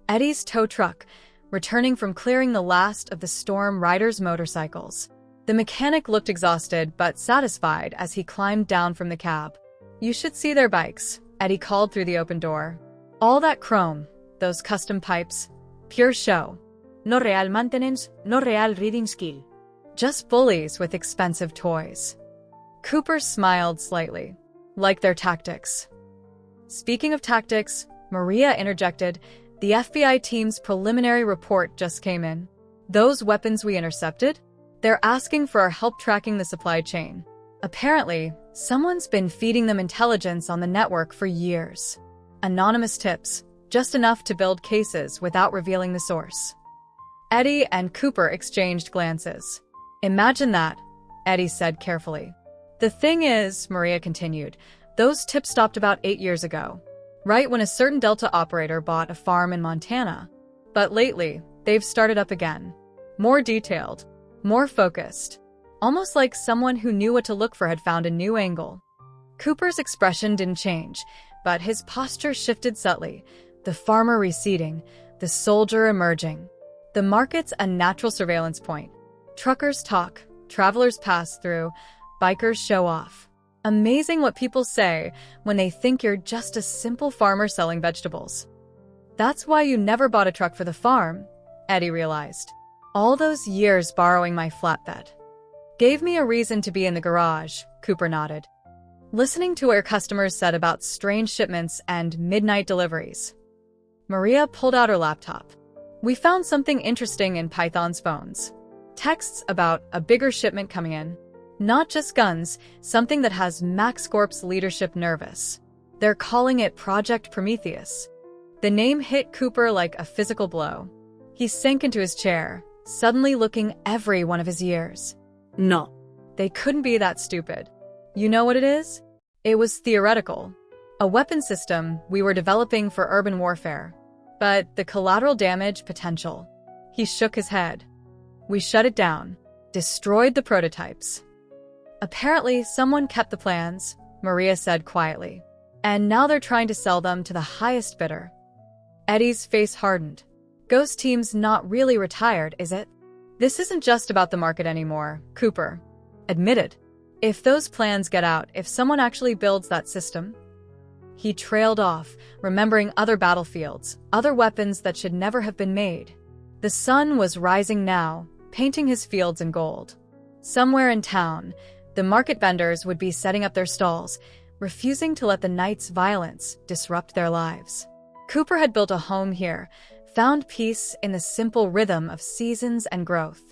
Eddie's tow truck, returning from clearing the last of the Storm Riders' motorcycles. The mechanic looked exhausted but satisfied as he climbed down from the cab. "You should see their bikes," Eddie called through the open door. "All that chrome, those custom pipes, pure show. No real maintenance, no real reading skill. Just bullies with expensive toys." Cooper smiled slightly. "Like their tactics." Speaking of tactics, Maria interjected, the FBI team's preliminary report just came in. Those weapons we intercepted? They're asking for our help tracking the supply chain. Apparently, someone's been feeding them intelligence on the network for years. Anonymous tips, just enough to build cases without revealing the source. Eddie and Cooper exchanged glances. Imagine that, Eddie said carefully. The thing is, Maria continued, those tips stopped about 8 years ago, right when a certain Delta operator bought a farm in Montana. But lately, they've started up again. More detailed, more focused. Almost like someone who knew what to look for had found a new angle. Cooper's expression didn't change, but his posture shifted subtly, the farmer receding, the soldier emerging. The market's a natural surveillance point. Truckers talk, travelers pass through, bikers show off. Amazing what people say when they think you're just a simple farmer selling vegetables. That's why you never bought a truck for the farm, Eddie realized. All those years borrowing my flatbed gave me a reason to be in the garage, Cooper nodded. Listening to what your customers said about strange shipments and midnight deliveries. Maria pulled out her laptop. We found something interesting in Python's phones. Texts about a bigger shipment coming in. Not just guns, something that has Max Corp's leadership nervous. They're calling it Project Prometheus. The name hit Cooper like a physical blow. He sank into his chair, suddenly looking every one of his years. No. They couldn't be that stupid. You know what it is? It was theoretical. A weapon system we were developing for urban warfare. But the collateral damage potential. He shook his head. We shut it down. Destroyed the prototypes. Apparently, someone kept the plans, Maria said quietly. And now they're trying to sell them to the highest bidder. Eddie's face hardened. Ghost Team's not really retired, is it? This isn't just about the market anymore, Cooper admitted. If those plans get out, if someone actually builds that system. He trailed off, remembering other battlefields, other weapons that should never have been made. The sun was rising now, painting his fields in gold. Somewhere in town, the market vendors would be setting up their stalls, refusing to let the night's violence disrupt their lives. Cooper had built a home here, found peace in the simple rhythm of seasons and growth.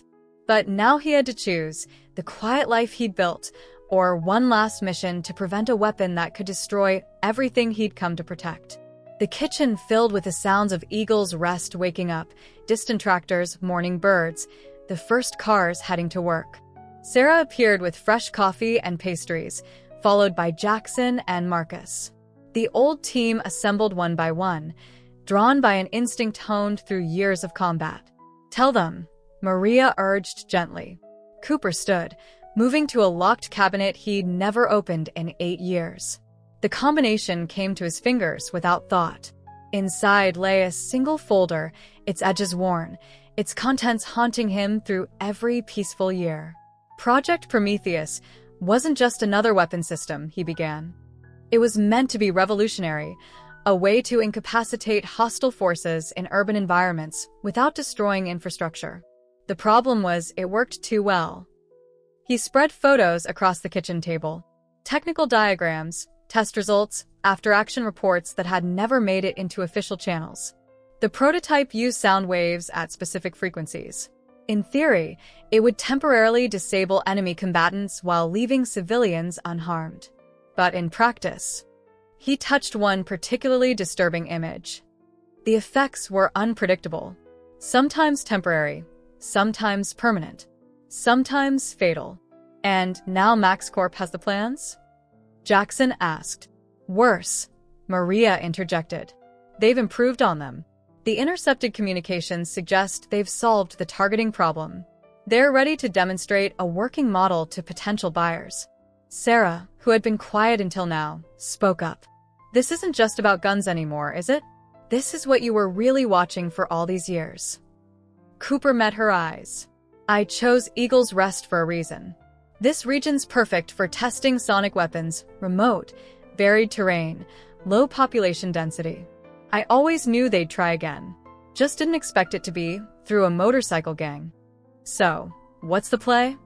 But now he had to choose the quiet life he'd built, or one last mission to prevent a weapon that could destroy everything he'd come to protect. The kitchen filled with the sounds of Eagle's Rest waking up, distant tractors, morning birds, the first cars heading to work. Sarah appeared with fresh coffee and pastries, followed by Jackson and Marcus. The old team assembled one by one, drawn by an instinct honed through years of combat. Tell them, Maria urged gently. Cooper stood, moving to a locked cabinet he'd never opened in 8 years. The combination came to his fingers without thought. Inside lay a single folder, its edges worn, its contents haunting him through every peaceful year. Project Prometheus wasn't just another weapon system, he began. It was meant to be revolutionary, a way to incapacitate hostile forces in urban environments without destroying infrastructure. The problem was it worked too well. He spread photos across the kitchen table. Technical diagrams, test results, after-action reports that had never made it into official channels. The prototype used sound waves at specific frequencies. In theory, it would temporarily disable enemy combatants while leaving civilians unharmed. But in practice, he touched one particularly disturbing image. The effects were unpredictable, sometimes temporary, sometimes permanent, sometimes fatal. And now Max Corp has the plans? Jackson asked. Worse, Maria interjected. They've improved on them. The intercepted communications suggest they've solved the targeting problem. They're ready to demonstrate a working model to potential buyers. Sarah, who had been quiet until now, spoke up. This isn't just about guns anymore, is it? This is what you were really watching for all these years. Cooper met her eyes. I chose Eagle's Rest for a reason. This region's perfect for testing sonic weapons, remote, varied terrain, low population density. I always knew they'd try again. Just didn't expect it to be through a motorcycle gang. So, what's the play?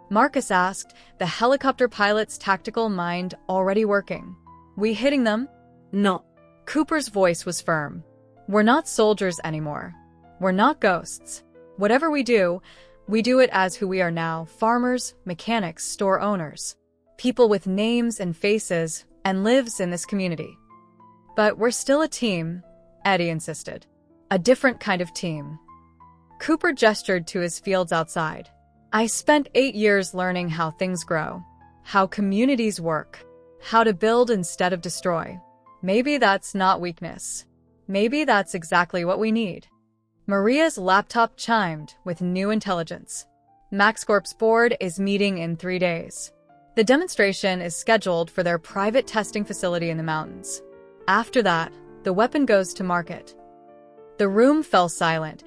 Marcus asked, the helicopter pilot's tactical mind already working. We hitting them? No. Cooper's voice was firm. We're not soldiers anymore. We're not ghosts. Whatever we do it as who we are now: farmers, mechanics, store owners. People with names and faces and lives in this community. But we're still a team, Eddie insisted. A different kind of team. Cooper gestured to his fields outside. I spent 8 years learning how things grow, how communities work, how to build instead of destroy. Maybe that's not weakness. Maybe that's exactly what we need. Maria's laptop chimed with new intelligence. MaxCorp's board is meeting in 3 days. The demonstration is scheduled for their private testing facility in the mountains. After that, the weapon goes to market. The room fell silent,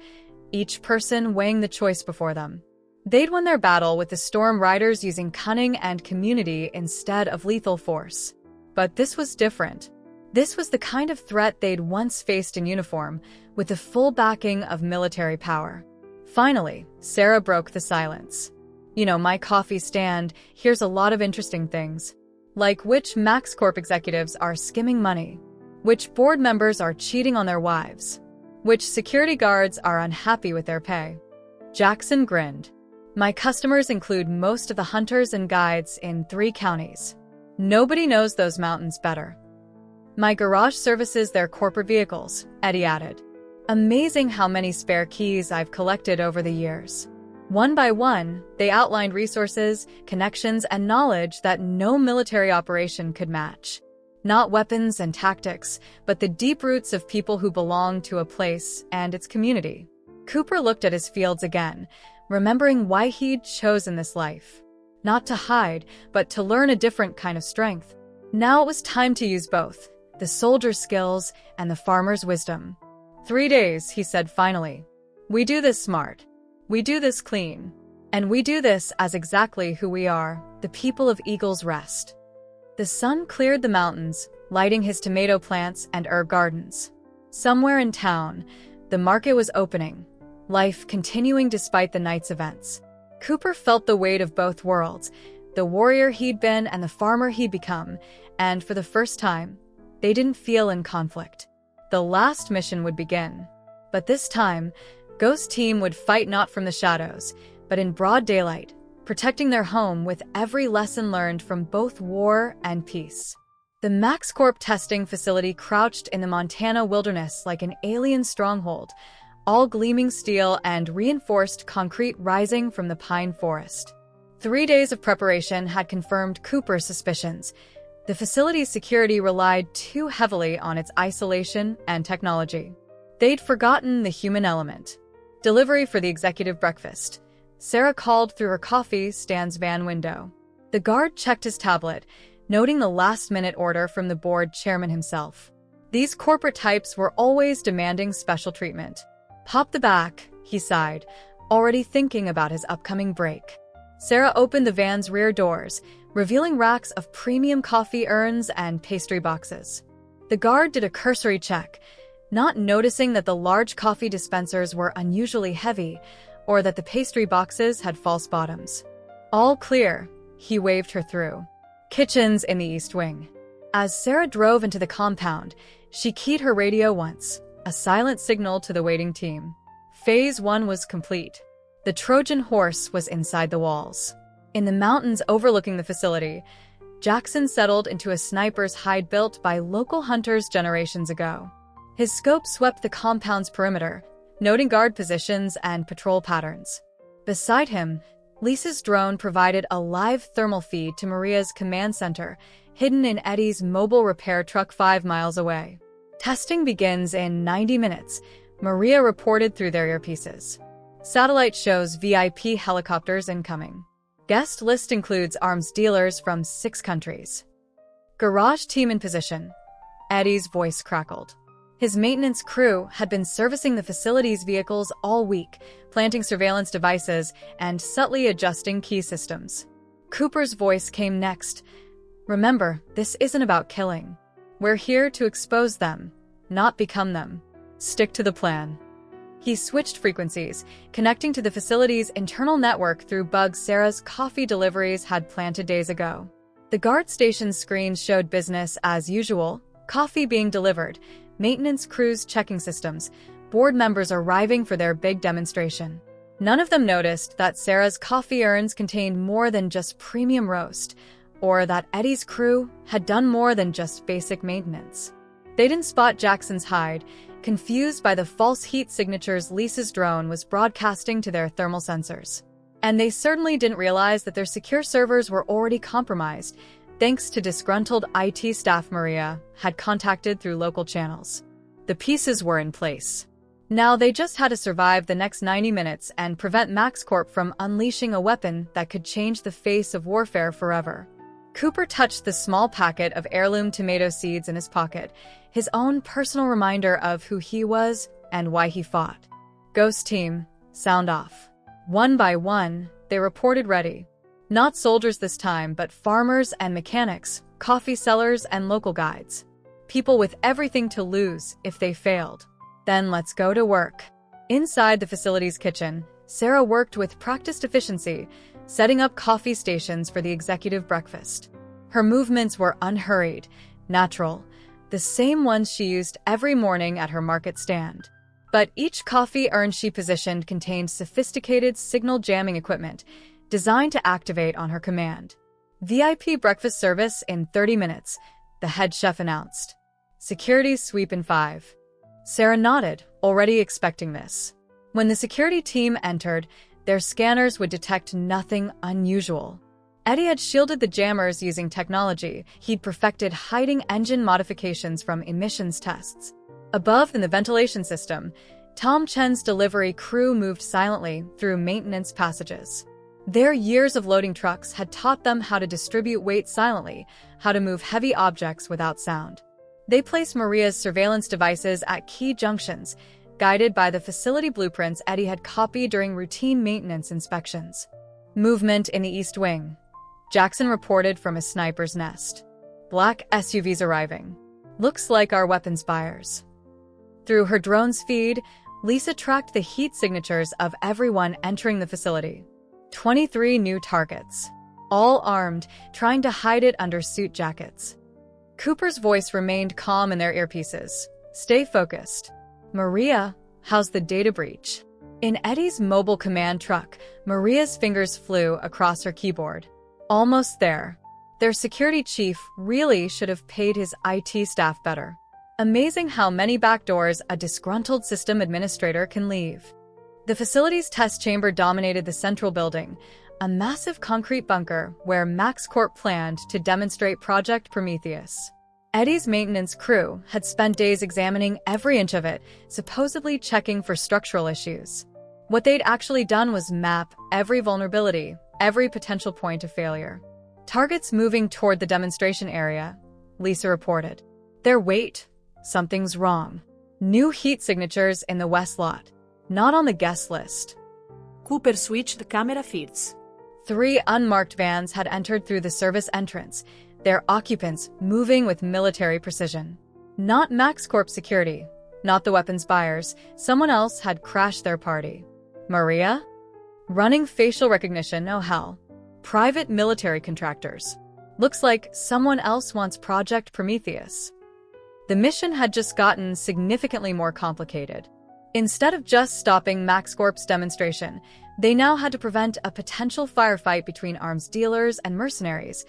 each person weighing the choice before them. They'd won their battle with the Storm Riders using cunning and community instead of lethal force. But this was different. This was the kind of threat they'd once faced in uniform, with the full backing of military power. Finally, Sarah broke the silence. My coffee stand hears a lot of interesting things. Like which MaxCorp executives are skimming money, which board members are cheating on their wives, which security guards are unhappy with their pay. Jackson grinned. My customers include most of the hunters and guides in 3 counties. Nobody knows those mountains better. My garage services their corporate vehicles, Eddie added. Amazing how many spare keys I've collected over the years. One by one, they outlined resources, connections, and knowledge that no military operation could match. Not weapons and tactics, but the deep roots of people who belong to a place and its community. Cooper looked at his fields again, remembering why he'd chosen this life. Not to hide, but to learn a different kind of strength. Now it was time to use both, the soldier's skills and the farmer's wisdom. 3 days, he said finally. We do this smart. We do this clean. And we do this as exactly who we are, the people of Eagle's Rest. The sun cleared the mountains, lighting his tomato plants and herb gardens. Somewhere in town, the market was opening, life continuing despite the night's events. Cooper felt the weight of both worlds, the warrior he'd been and the farmer he'd become, and for the first time, they didn't feel in conflict. The last mission would begin. But this time, Ghost Team would fight not from the shadows, but in broad daylight, protecting their home with every lesson learned from both war and peace. The MaxCorp testing facility crouched in the Montana wilderness like an alien stronghold, all gleaming steel and reinforced concrete rising from the pine forest. 3 days of preparation had confirmed Cooper's suspicions. The facility's security relied too heavily on its isolation and technology. They'd forgotten the human element. Delivery for the executive breakfast. Sarah called through her coffee stand's van window. The guard checked his tablet, noting the last-minute order from the board chairman himself. These corporate types were always demanding special treatment. Pop the back, he sighed, already thinking about his upcoming break. Sarah opened the van's rear doors, revealing racks of premium coffee urns and pastry boxes. The guard did a cursory check, not noticing that the large coffee dispensers were unusually heavy or that the pastry boxes had false bottoms. All clear, he waved her through. Kitchens in the East Wing. As Sarah drove into the compound, she keyed her radio once, a silent signal to the waiting team. Phase 1 was complete. The Trojan horse was inside the walls. In the mountains overlooking the facility, Jackson settled into a sniper's hide built by local hunters generations ago. His scope swept the compound's perimeter, noting guard positions and patrol patterns. Beside him, Lisa's drone provided a live thermal feed to Maria's command center, hidden in Eddie's mobile repair truck 5 miles away. Testing begins in 90 minutes, Maria reported through their earpieces. Satellite shows VIP helicopters incoming. Guest list includes arms dealers from 6 countries. Garage team in position. Eddie's voice crackled. His maintenance crew had been servicing the facility's vehicles all week, planting surveillance devices and subtly adjusting key systems. Cooper's voice came next. Remember, this isn't about killing. We're here to expose them, not become them. Stick to the plan. He switched frequencies, connecting to the facility's internal network through bugs Sarah's coffee deliveries had planted days ago. The guard station's screens showed business as usual, Coffee being delivered, maintenance crews checking systems, board members arriving for their big demonstration. None of them noticed that Sarah's coffee urns contained more than just premium roast, or that Eddie's crew had done more than just basic maintenance. They didn't spot Jackson's hide, confused by the false heat signatures Lisa's drone was broadcasting to their thermal sensors. And they certainly didn't realize that their secure servers were already compromised, thanks to disgruntled IT staff Maria had contacted through local channels. The pieces were in place. Now they just had to survive the next 90 minutes and prevent MaxCorp from unleashing a weapon that could change the face of warfare forever. Cooper touched the small packet of heirloom tomato seeds in his pocket, his own personal reminder of who he was and why he fought. Ghost team, sound off. One by one, they reported ready. Not soldiers this time, but farmers and mechanics, coffee sellers and local guides. People with everything to lose if they failed. Then let's go to work. Inside the facility's kitchen, Sarah worked with practiced efficiency, setting up coffee stations for the executive breakfast. Her movements were unhurried, natural, the same ones she used every morning at her market stand. But each coffee urn she positioned contained sophisticated signal jamming equipment, designed to activate on her command. VIP breakfast service in 30 minutes, the head chef announced. Security sweep in 5. Sarah nodded, already expecting this. When the security team entered, their scanners would detect nothing unusual. Eddie had shielded the jammers using technology he'd perfected, hiding engine modifications from emissions tests. Above in the ventilation system, Tom Chen's delivery crew moved silently through maintenance passages. Their years of loading trucks had taught them how to distribute weight silently, how to move heavy objects without sound. They placed Maria's surveillance devices at key junctions, guided by the facility blueprints Eddie had copied during routine maintenance inspections. Movement in the East Wing. Jackson reported from his sniper's nest. Black SUVs arriving. Looks like our weapons buyers. Through her drone's feed, Lisa tracked the heat signatures of everyone entering the facility. 23 new targets. All armed, trying to hide it under suit jackets. Cooper's voice remained calm in their earpieces. Stay focused. Maria, how's the data breach? In Eddie's mobile command truck, Maria's fingers flew across her keyboard. Almost there. Their security chief really should have paid his IT staff better. Amazing how many backdoors a disgruntled system administrator can leave. The facility's test chamber dominated the central building, a massive concrete bunker where MaxCorp planned to demonstrate Project Prometheus. Eddie's maintenance crew had spent days examining every inch of it, supposedly checking for structural issues. What they'd actually done was map every vulnerability, every potential point of failure. Targets moving toward the demonstration area, Lisa reported. Their weight. Something's wrong. New heat signatures in the west lot. Not on the guest list. Cooper switched camera feeds. 3 unmarked vans had entered through the service entrance, their occupants moving with military precision. Not MaxCorp security, not the weapons buyers, someone else had crashed their party. Maria? Running facial recognition, oh hell. Private military contractors. Looks like someone else wants Project Prometheus. The mission had just gotten significantly more complicated. Instead of just stopping MaxCorp's demonstration, they now had to prevent a potential firefight between arms dealers and mercenaries,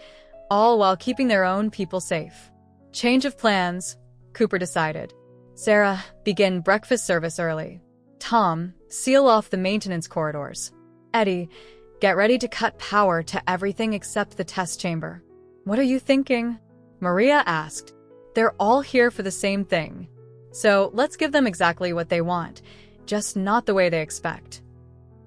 all while keeping their own people safe. Change of plans, Cooper decided. Sarah, begin breakfast service early. Tom, seal off the maintenance corridors. Eddie, get ready to cut power to everything except the test chamber. What are you thinking? Maria asked. They're all here for the same thing. So let's give them exactly what they want, just not the way they expect.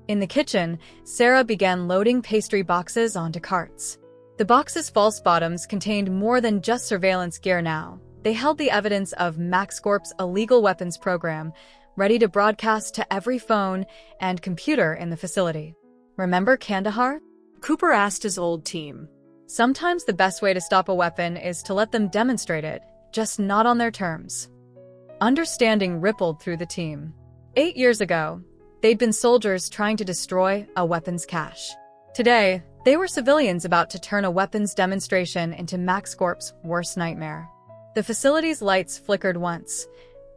In the kitchen, Sarah began loading pastry boxes onto carts. The boxes' false bottoms contained more than just surveillance gear now. They held the evidence of MaxCorp's illegal weapons program, ready to broadcast to every phone and computer in the facility. Remember Kandahar? Cooper asked his old team. Sometimes the best way to stop a weapon is to let them demonstrate it, just not on their terms. Understanding rippled through the team. 8 years ago, they'd been soldiers trying to destroy a weapons cache. Today, they were civilians about to turn a weapons demonstration into MaxCorp's worst nightmare. The facility's lights flickered once,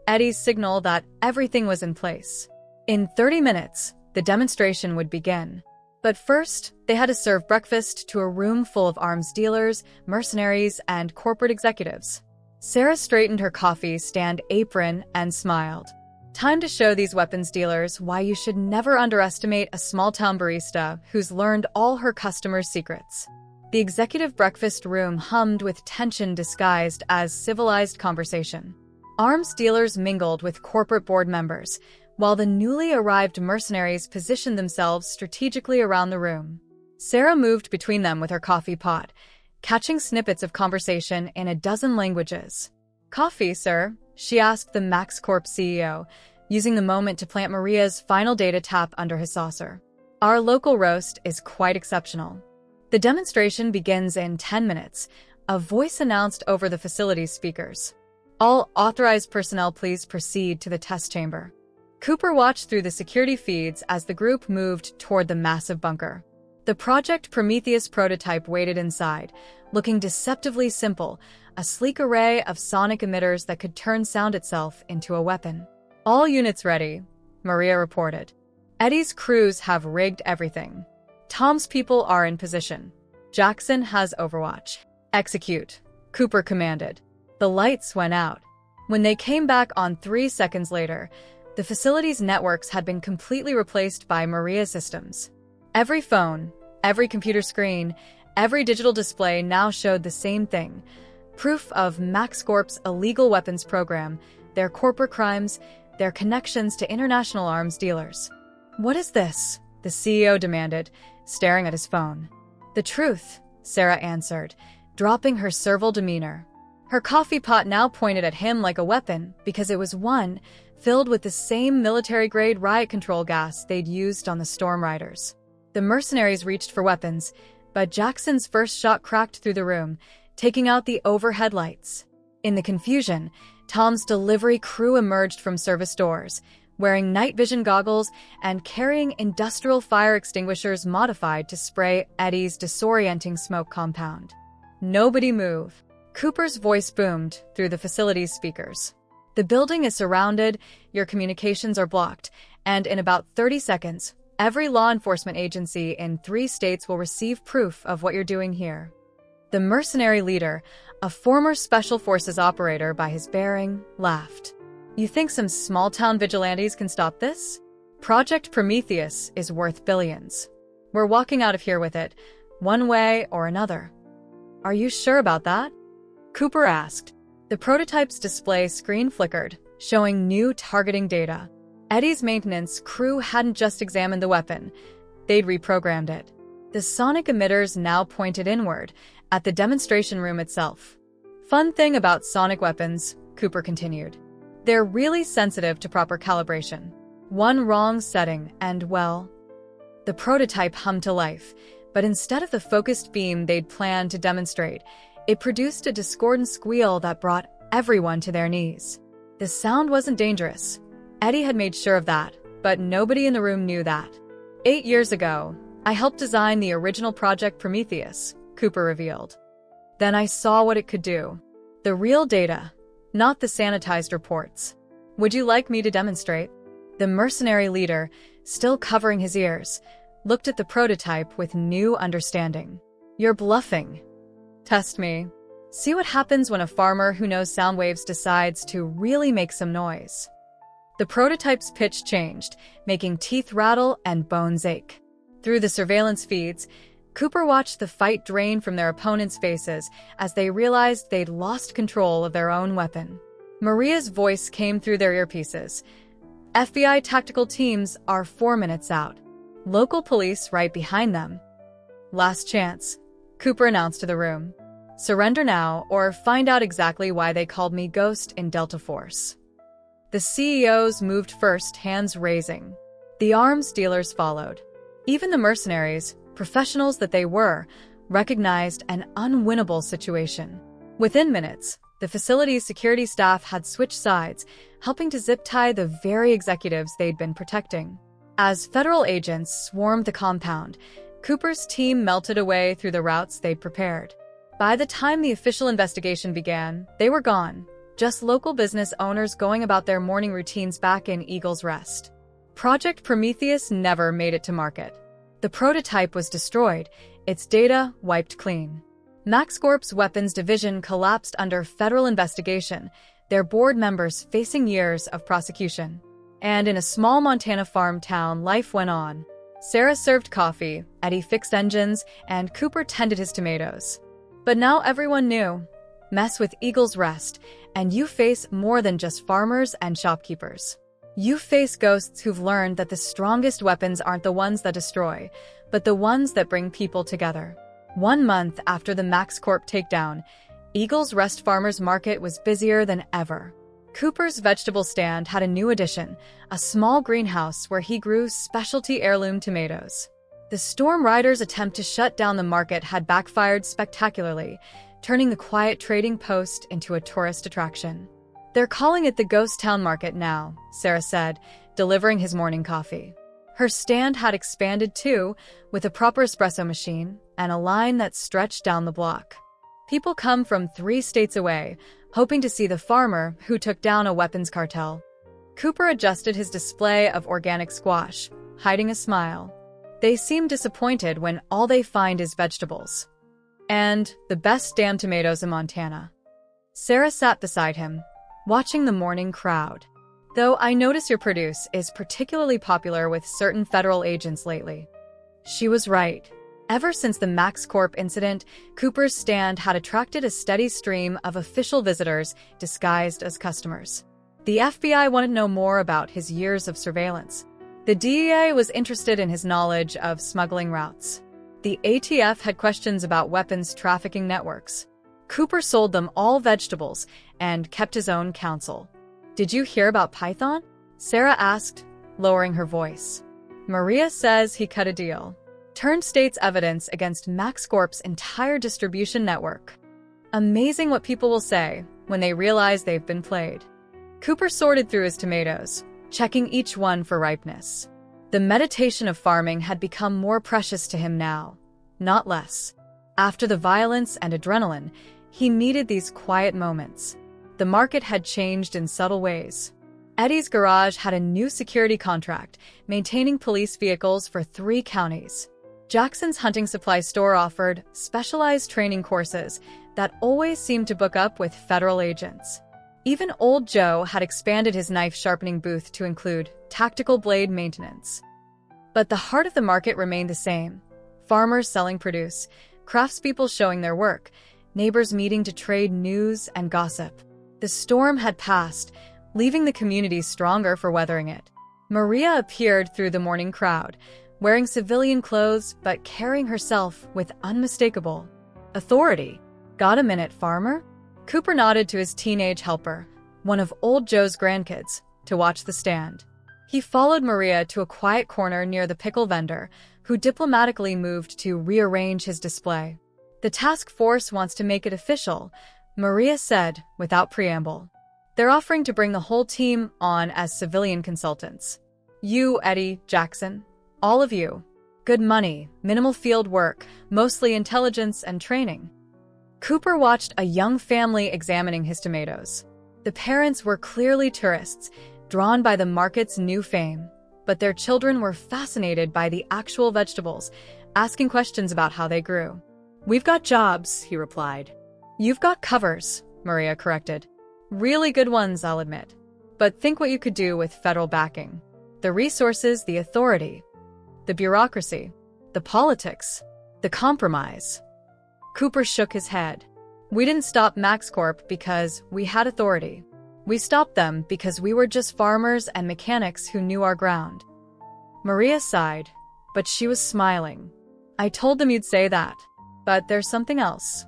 Eddie's signal that everything was in place. In 30 minutes, the demonstration would begin. But first, they had to serve breakfast to a room full of arms dealers, mercenaries, and corporate executives. Sarah straightened her coffee stand apron and smiled. Time to show these weapons dealers why you should never underestimate a small-town barista who's learned all her customers' secrets. The executive breakfast room hummed with tension disguised as civilized conversation. Arms dealers mingled with corporate board members, while the newly arrived mercenaries positioned themselves strategically around the room. Sarah moved between them with her coffee pot, catching snippets of conversation in a dozen languages. "Coffee, sir?" she asked the MaxCorp CEO, using the moment to plant Maria's final data tap under his saucer. "Our local roast is quite exceptional." The demonstration begins in 10 minutes, a voice announced over the facility's speakers. "All authorized personnel please proceed to the test chamber." Cooper watched through the security feeds as the group moved toward the massive bunker. The Project Prometheus prototype waited inside, looking deceptively simple, a sleek array of sonic emitters that could turn sound itself into a weapon. "All units ready," Maria reported. "Eddie's crews have rigged everything. Tom's people are in position. Jackson has Overwatch. Execute," Cooper commanded. The lights went out. When they came back on 3 seconds later, the facility's networks had been completely replaced by Maria's systems. Every phone, every computer screen, every digital display now showed the same thing: proof of MaxCorp's illegal weapons program, their corporate crimes, their connections to international arms dealers. "What is this?" the CEO demanded, staring at his phone. "The truth," Sarah answered, dropping her servile demeanor. Her coffee pot now pointed at him like a weapon because it was one filled with the same military-grade riot control gas they'd used on the Storm Riders. The mercenaries reached for weapons, but Jackson's first shot cracked through the room, taking out the overhead lights. In the confusion, Tom's delivery crew emerged from service doors, wearing night vision goggles and carrying industrial fire extinguishers modified to spray Eddie's disorienting smoke compound. "Nobody move," Cooper's voice boomed through the facility's speakers. "The building is surrounded, your communications are blocked, and in about 30 seconds, every law enforcement agency in 3 states will receive proof of what you're doing here." The mercenary leader, a former Special Forces operator by his bearing, laughed. "You think some small-town vigilantes can stop this? Project Prometheus is worth billions. We're walking out of here with it, one way or another." "Are you sure about that?" Cooper asked. The prototype's display screen flickered, showing new targeting data. Eddie's maintenance crew hadn't just examined the weapon, they'd reprogrammed it. The sonic emitters now pointed inward, at the demonstration room itself. "Fun thing about sonic weapons," Cooper continued. "They're really sensitive to proper calibration. One wrong setting and, well..." The prototype hummed to life, but instead of the focused beam they'd planned to demonstrate, it produced a discordant squeal that brought everyone to their knees. The sound wasn't dangerous. Eddie had made sure of that, but nobody in the room knew that. 8 years ago, I helped design the original Project Prometheus, Cooper revealed. Then I saw what it could do. The real data, not the sanitized reports. Would you like me to demonstrate?" The mercenary leader, still covering his ears, looked at the prototype with new understanding. "You're bluffing. Test me. See what happens when a farmer who knows sound waves decides to really make some noise." The prototype's pitch changed, making teeth rattle and bones ache. Through the surveillance feeds, Cooper watched the fight drain from their opponents' faces as they realized they'd lost control of their own weapon. Maria's voice came through their earpieces. "FBI tactical teams are 4 minutes out. Local police right behind them. Last chance," Cooper announced to the room. "Surrender now or find out exactly why they called me Ghost in Delta Force." The CEOs moved first, hands raising. The arms dealers followed. Even the mercenaries, professionals that they were, recognized an unwinnable situation. Within minutes, the facility's security staff had switched sides, helping to zip-tie the very executives they'd been protecting. As federal agents swarmed the compound, Cooper's team melted away through the routes they'd prepared. By the time the official investigation began, they were gone, just local business owners going about their morning routines back in Eagle's Rest. Project Prometheus never made it to market. The prototype was destroyed, its data wiped clean. MaxCorp's weapons division collapsed under federal investigation, their board members facing years of prosecution. And in a small Montana farm town, life went on. Sarah served coffee, Eddie fixed engines, and Cooper tended his tomatoes. But now everyone knew. Mess with Eagle's Rest, and you face more than just farmers and shopkeepers. You face ghosts who've learned that the strongest weapons aren't the ones that destroy, but the ones that bring people together. 1 month after the MaxCorp takedown, Eagle's Rest Farmers Market was busier than ever. Cooper's vegetable stand had a new addition, a small greenhouse where he grew specialty heirloom tomatoes. The Storm Riders' attempt to shut down the market had backfired spectacularly, turning the quiet trading post into a tourist attraction. "They're calling it the Ghost Town Market now," Sarah said, delivering his morning coffee. Her stand had expanded too, with a proper espresso machine and a line that stretched down the block. People come from 3 states away, hoping to see the farmer who took down a weapons cartel. Cooper adjusted his display of organic squash, hiding a smile. They seem disappointed when all they find is vegetables. And the best damn tomatoes in Montana. Sarah sat beside him, watching the morning crowd. "Though I notice your produce is particularly popular with certain federal agents lately." She was right. Ever since the MaxCorp incident, Cooper's stand had attracted a steady stream of official visitors disguised as customers. The FBI wanted to know more about his years of surveillance. The DEA was interested in his knowledge of smuggling routes. The ATF had questions about weapons trafficking networks. Cooper sold them all vegetables and kept his own counsel. "Did you hear about Python?" Sarah asked, lowering her voice. "Maria says he cut a deal. Turned state's evidence against MaxCorp's entire distribution network. Amazing what people will say when they realize they've been played." Cooper sorted through his tomatoes, checking each one for ripeness. The meditation of farming had become more precious to him now, not less. After the violence and adrenaline, he needed these quiet moments. The market had changed in subtle ways. Eddie's garage had a new security contract, maintaining police vehicles for 3 counties. Jackson's hunting supply store offered specialized training courses that always seemed to book up with federal agents. Even Old Joe had expanded his knife sharpening booth to include tactical blade maintenance. But the heart of the market remained the same. Farmers selling produce, craftspeople showing their work, neighbors meeting to trade news and gossip. The storm had passed, leaving the community stronger for weathering it. Maria appeared through the morning crowd, wearing civilian clothes but carrying herself with unmistakable authority. "Got a minute, farmer?" Cooper nodded to his teenage helper, one of Old Joe's grandkids, to watch the stand. He followed Maria to a quiet corner near the pickle vendor, who diplomatically moved to rearrange his display. "The task force wants to make it official," Maria said without preamble. "They're offering to bring the whole team on as civilian consultants. You, Eddie, Jackson, all of you. Good money, minimal field work, mostly intelligence and training." Cooper watched a young family examining his tomatoes. The parents were clearly tourists, drawn by the market's new fame, but their children were fascinated by the actual vegetables, asking questions about how they grew. "We've got jobs," he replied. "You've got covers," Maria corrected. "Really good ones, I'll admit. But think what you could do with federal backing. The resources, the authority, the bureaucracy, the politics, the compromise." Cooper shook his head. "We didn't stop MaxCorp because we had authority. We stopped them because we were just farmers and mechanics who knew our ground." Maria sighed, but she was smiling. "I told them you'd say that, but there's something else."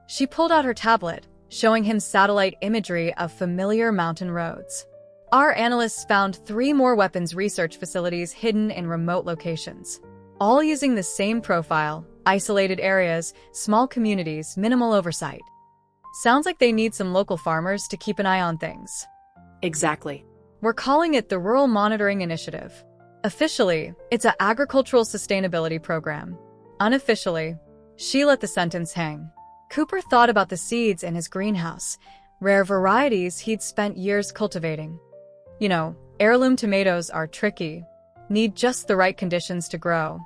She pulled out her tablet, showing him satellite imagery of familiar mountain roads. "Our analysts found 3 more weapons research facilities hidden in remote locations, all using the same profile: isolated areas, small communities, minimal oversight. Sounds like they need some local farmers to keep an eye on things." Exactly. "We're calling it the Rural Monitoring Initiative. Officially, it's an agricultural sustainability program. Unofficially," she let the sentence hang. Cooper thought about the seeds in his greenhouse, rare varieties he'd spent years cultivating. You know, heirloom tomatoes are tricky, need just the right conditions to grow.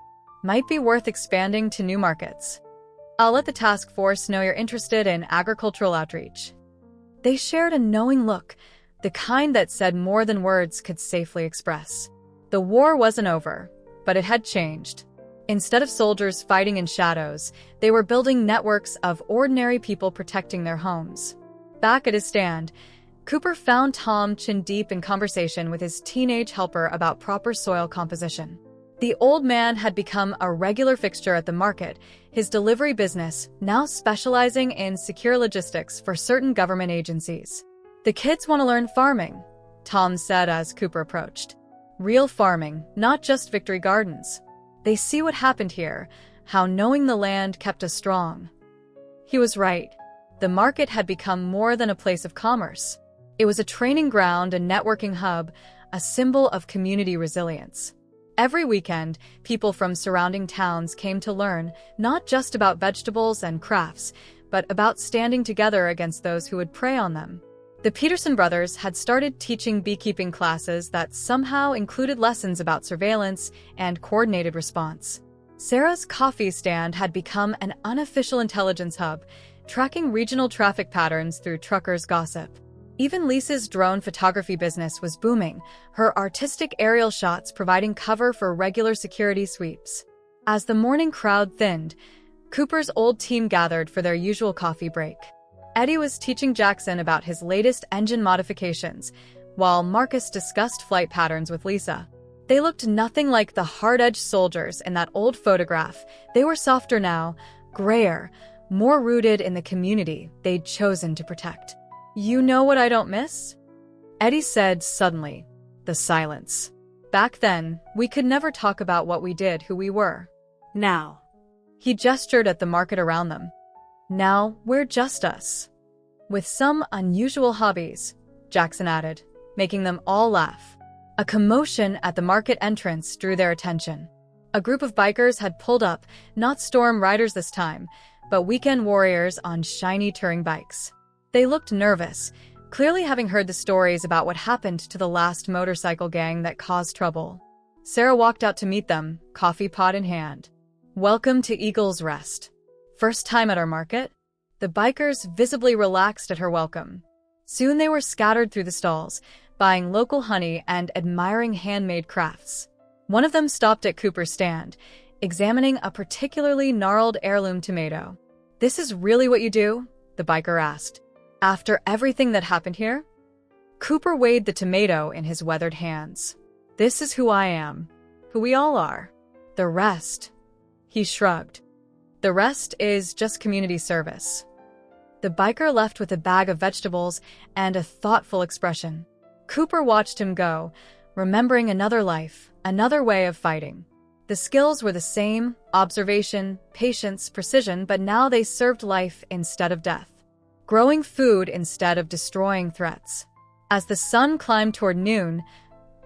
Might be worth expanding to new markets. I'll let the task force know you're interested in agricultural outreach. They shared a knowing look, the kind that said more than words could safely express. The war wasn't over, but it had changed. Instead of soldiers fighting in shadows, they were building networks of ordinary people protecting their homes. Back at his stand, Cooper found Tom chin-deep in conversation with his teenage helper about proper soil composition. The old man had become a regular fixture at the market, his delivery business now specializing in secure logistics for certain government agencies. The kids want to learn farming, Tom said as Cooper approached. Real farming, not just victory gardens. They see what happened here, how knowing the land kept us strong. He was right. The market had become more than a place of commerce. It was a training ground, a networking hub, a symbol of community resilience. Every weekend, people from surrounding towns came to learn not just about vegetables and crafts, but about standing together against those who would prey on them. The Peterson brothers had started teaching beekeeping classes that somehow included lessons about surveillance and coordinated response. Sarah's coffee stand had become an unofficial intelligence hub, tracking regional traffic patterns through truckers' gossip. Even Lisa's drone photography business was booming, her artistic aerial shots providing cover for regular security sweeps. As the morning crowd thinned, Cooper's old team gathered for their usual coffee break. Eddie was teaching Jackson about his latest engine modifications, while Marcus discussed flight patterns with Lisa. They looked nothing like the hard-edged soldiers in that old photograph. They were softer now, grayer, more rooted in the community they'd chosen to protect. "You know what I don't miss?" Eddie said suddenly. The silence. Back then, we could never talk about what we did, who we were. Now. He gestured at the market around them. Now, we're just us. With some unusual hobbies, Jackson added, making them all laugh. A commotion at the market entrance drew their attention. A group of bikers had pulled up, not storm riders this time, but weekend warriors on shiny touring bikes. They looked nervous, clearly having heard the stories about what happened to the last motorcycle gang that caused trouble. Sarah walked out to meet them, coffee pot in hand. "Welcome to Eagle's Rest. First time at our market?" The bikers visibly relaxed at her welcome. Soon they were scattered through the stalls, buying local honey and admiring handmade crafts. One of them stopped at Cooper's stand, examining a particularly gnarled heirloom tomato. "This is really what you do?" the biker asked. "After everything that happened here?" Cooper weighed the tomato in his weathered hands. "This is who I am. Who we all are. The rest." He shrugged. "The rest is just community service." The biker left with a bag of vegetables and a thoughtful expression. Cooper watched him go, remembering another life, another way of fighting. The skills were the same, observation, patience, precision, but now they served life instead of death. Growing food instead of destroying threats. As the sun climbed toward noon,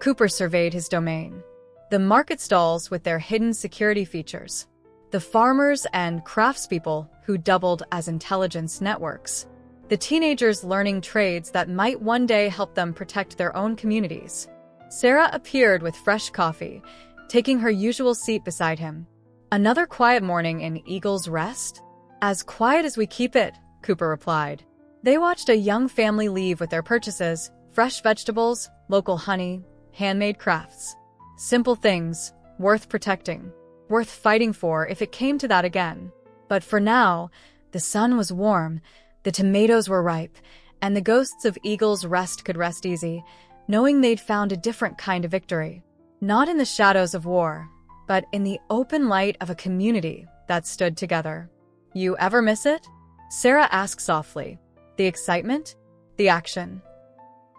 Cooper surveyed his domain. The market stalls with their hidden security features. The farmers and craftspeople who doubled as intelligence networks. The teenagers learning trades that might one day help them protect their own communities. Sarah appeared with fresh coffee, taking her usual seat beside him. "Another quiet morning in Eagle's Rest?" "As quiet as we keep it," Cooper replied. They watched a young family leave with their purchases, fresh vegetables, local honey, handmade crafts. Simple things, worth protecting, worth fighting for if it came to that again. But for now, the sun was warm, the tomatoes were ripe, and the ghosts of Eagle's Rest could rest easy, knowing they'd found a different kind of victory. Not in the shadows of war, but in the open light of a community that stood together. "You ever miss it?" Sarah asked softly. "The excitement? The action?"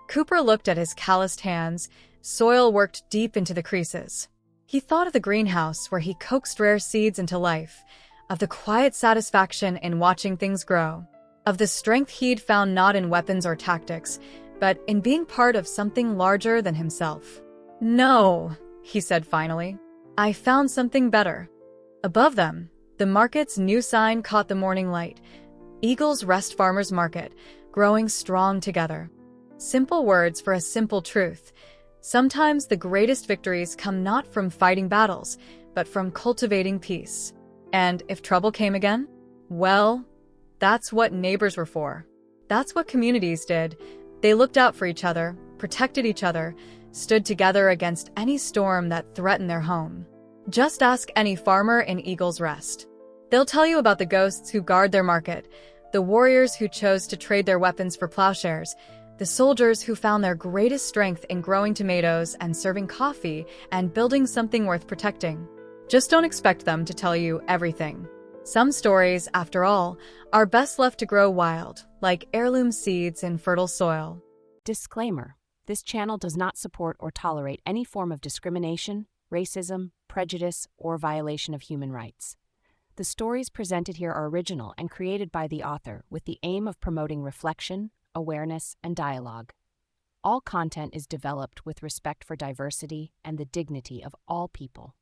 Cooper looked at his calloused hands, soil worked deep into the creases. He thought of the greenhouse where he coaxed rare seeds into life, of the quiet satisfaction in watching things grow, of the strength he'd found not in weapons or tactics, but in being part of something larger than himself. "No," he said finally. "I found something better." Above them, the market's new sign caught the morning light. Eagles Rest Farmers Market, growing strong together. Simple words for a simple truth. Sometimes the greatest victories come not from fighting battles, but from cultivating peace. And if trouble came again? Well, that's what neighbors were for. That's what communities did. They looked out for each other, protected each other, stood together against any storm that threatened their home. Just ask any farmer in Eagles Rest. They'll tell you about the ghosts who guard their market, the warriors who chose to trade their weapons for plowshares, the soldiers who found their greatest strength in growing tomatoes and serving coffee and building something worth protecting. Just don't expect them to tell you everything. Some stories, after all, are best left to grow wild, like heirloom seeds in fertile soil. Disclaimer: this channel does not support or tolerate any form of discrimination, racism, prejudice, or violation of human rights. The stories presented here are original and created by the author with the aim of promoting reflection, awareness, and dialogue. All content is developed with respect for diversity and the dignity of all people.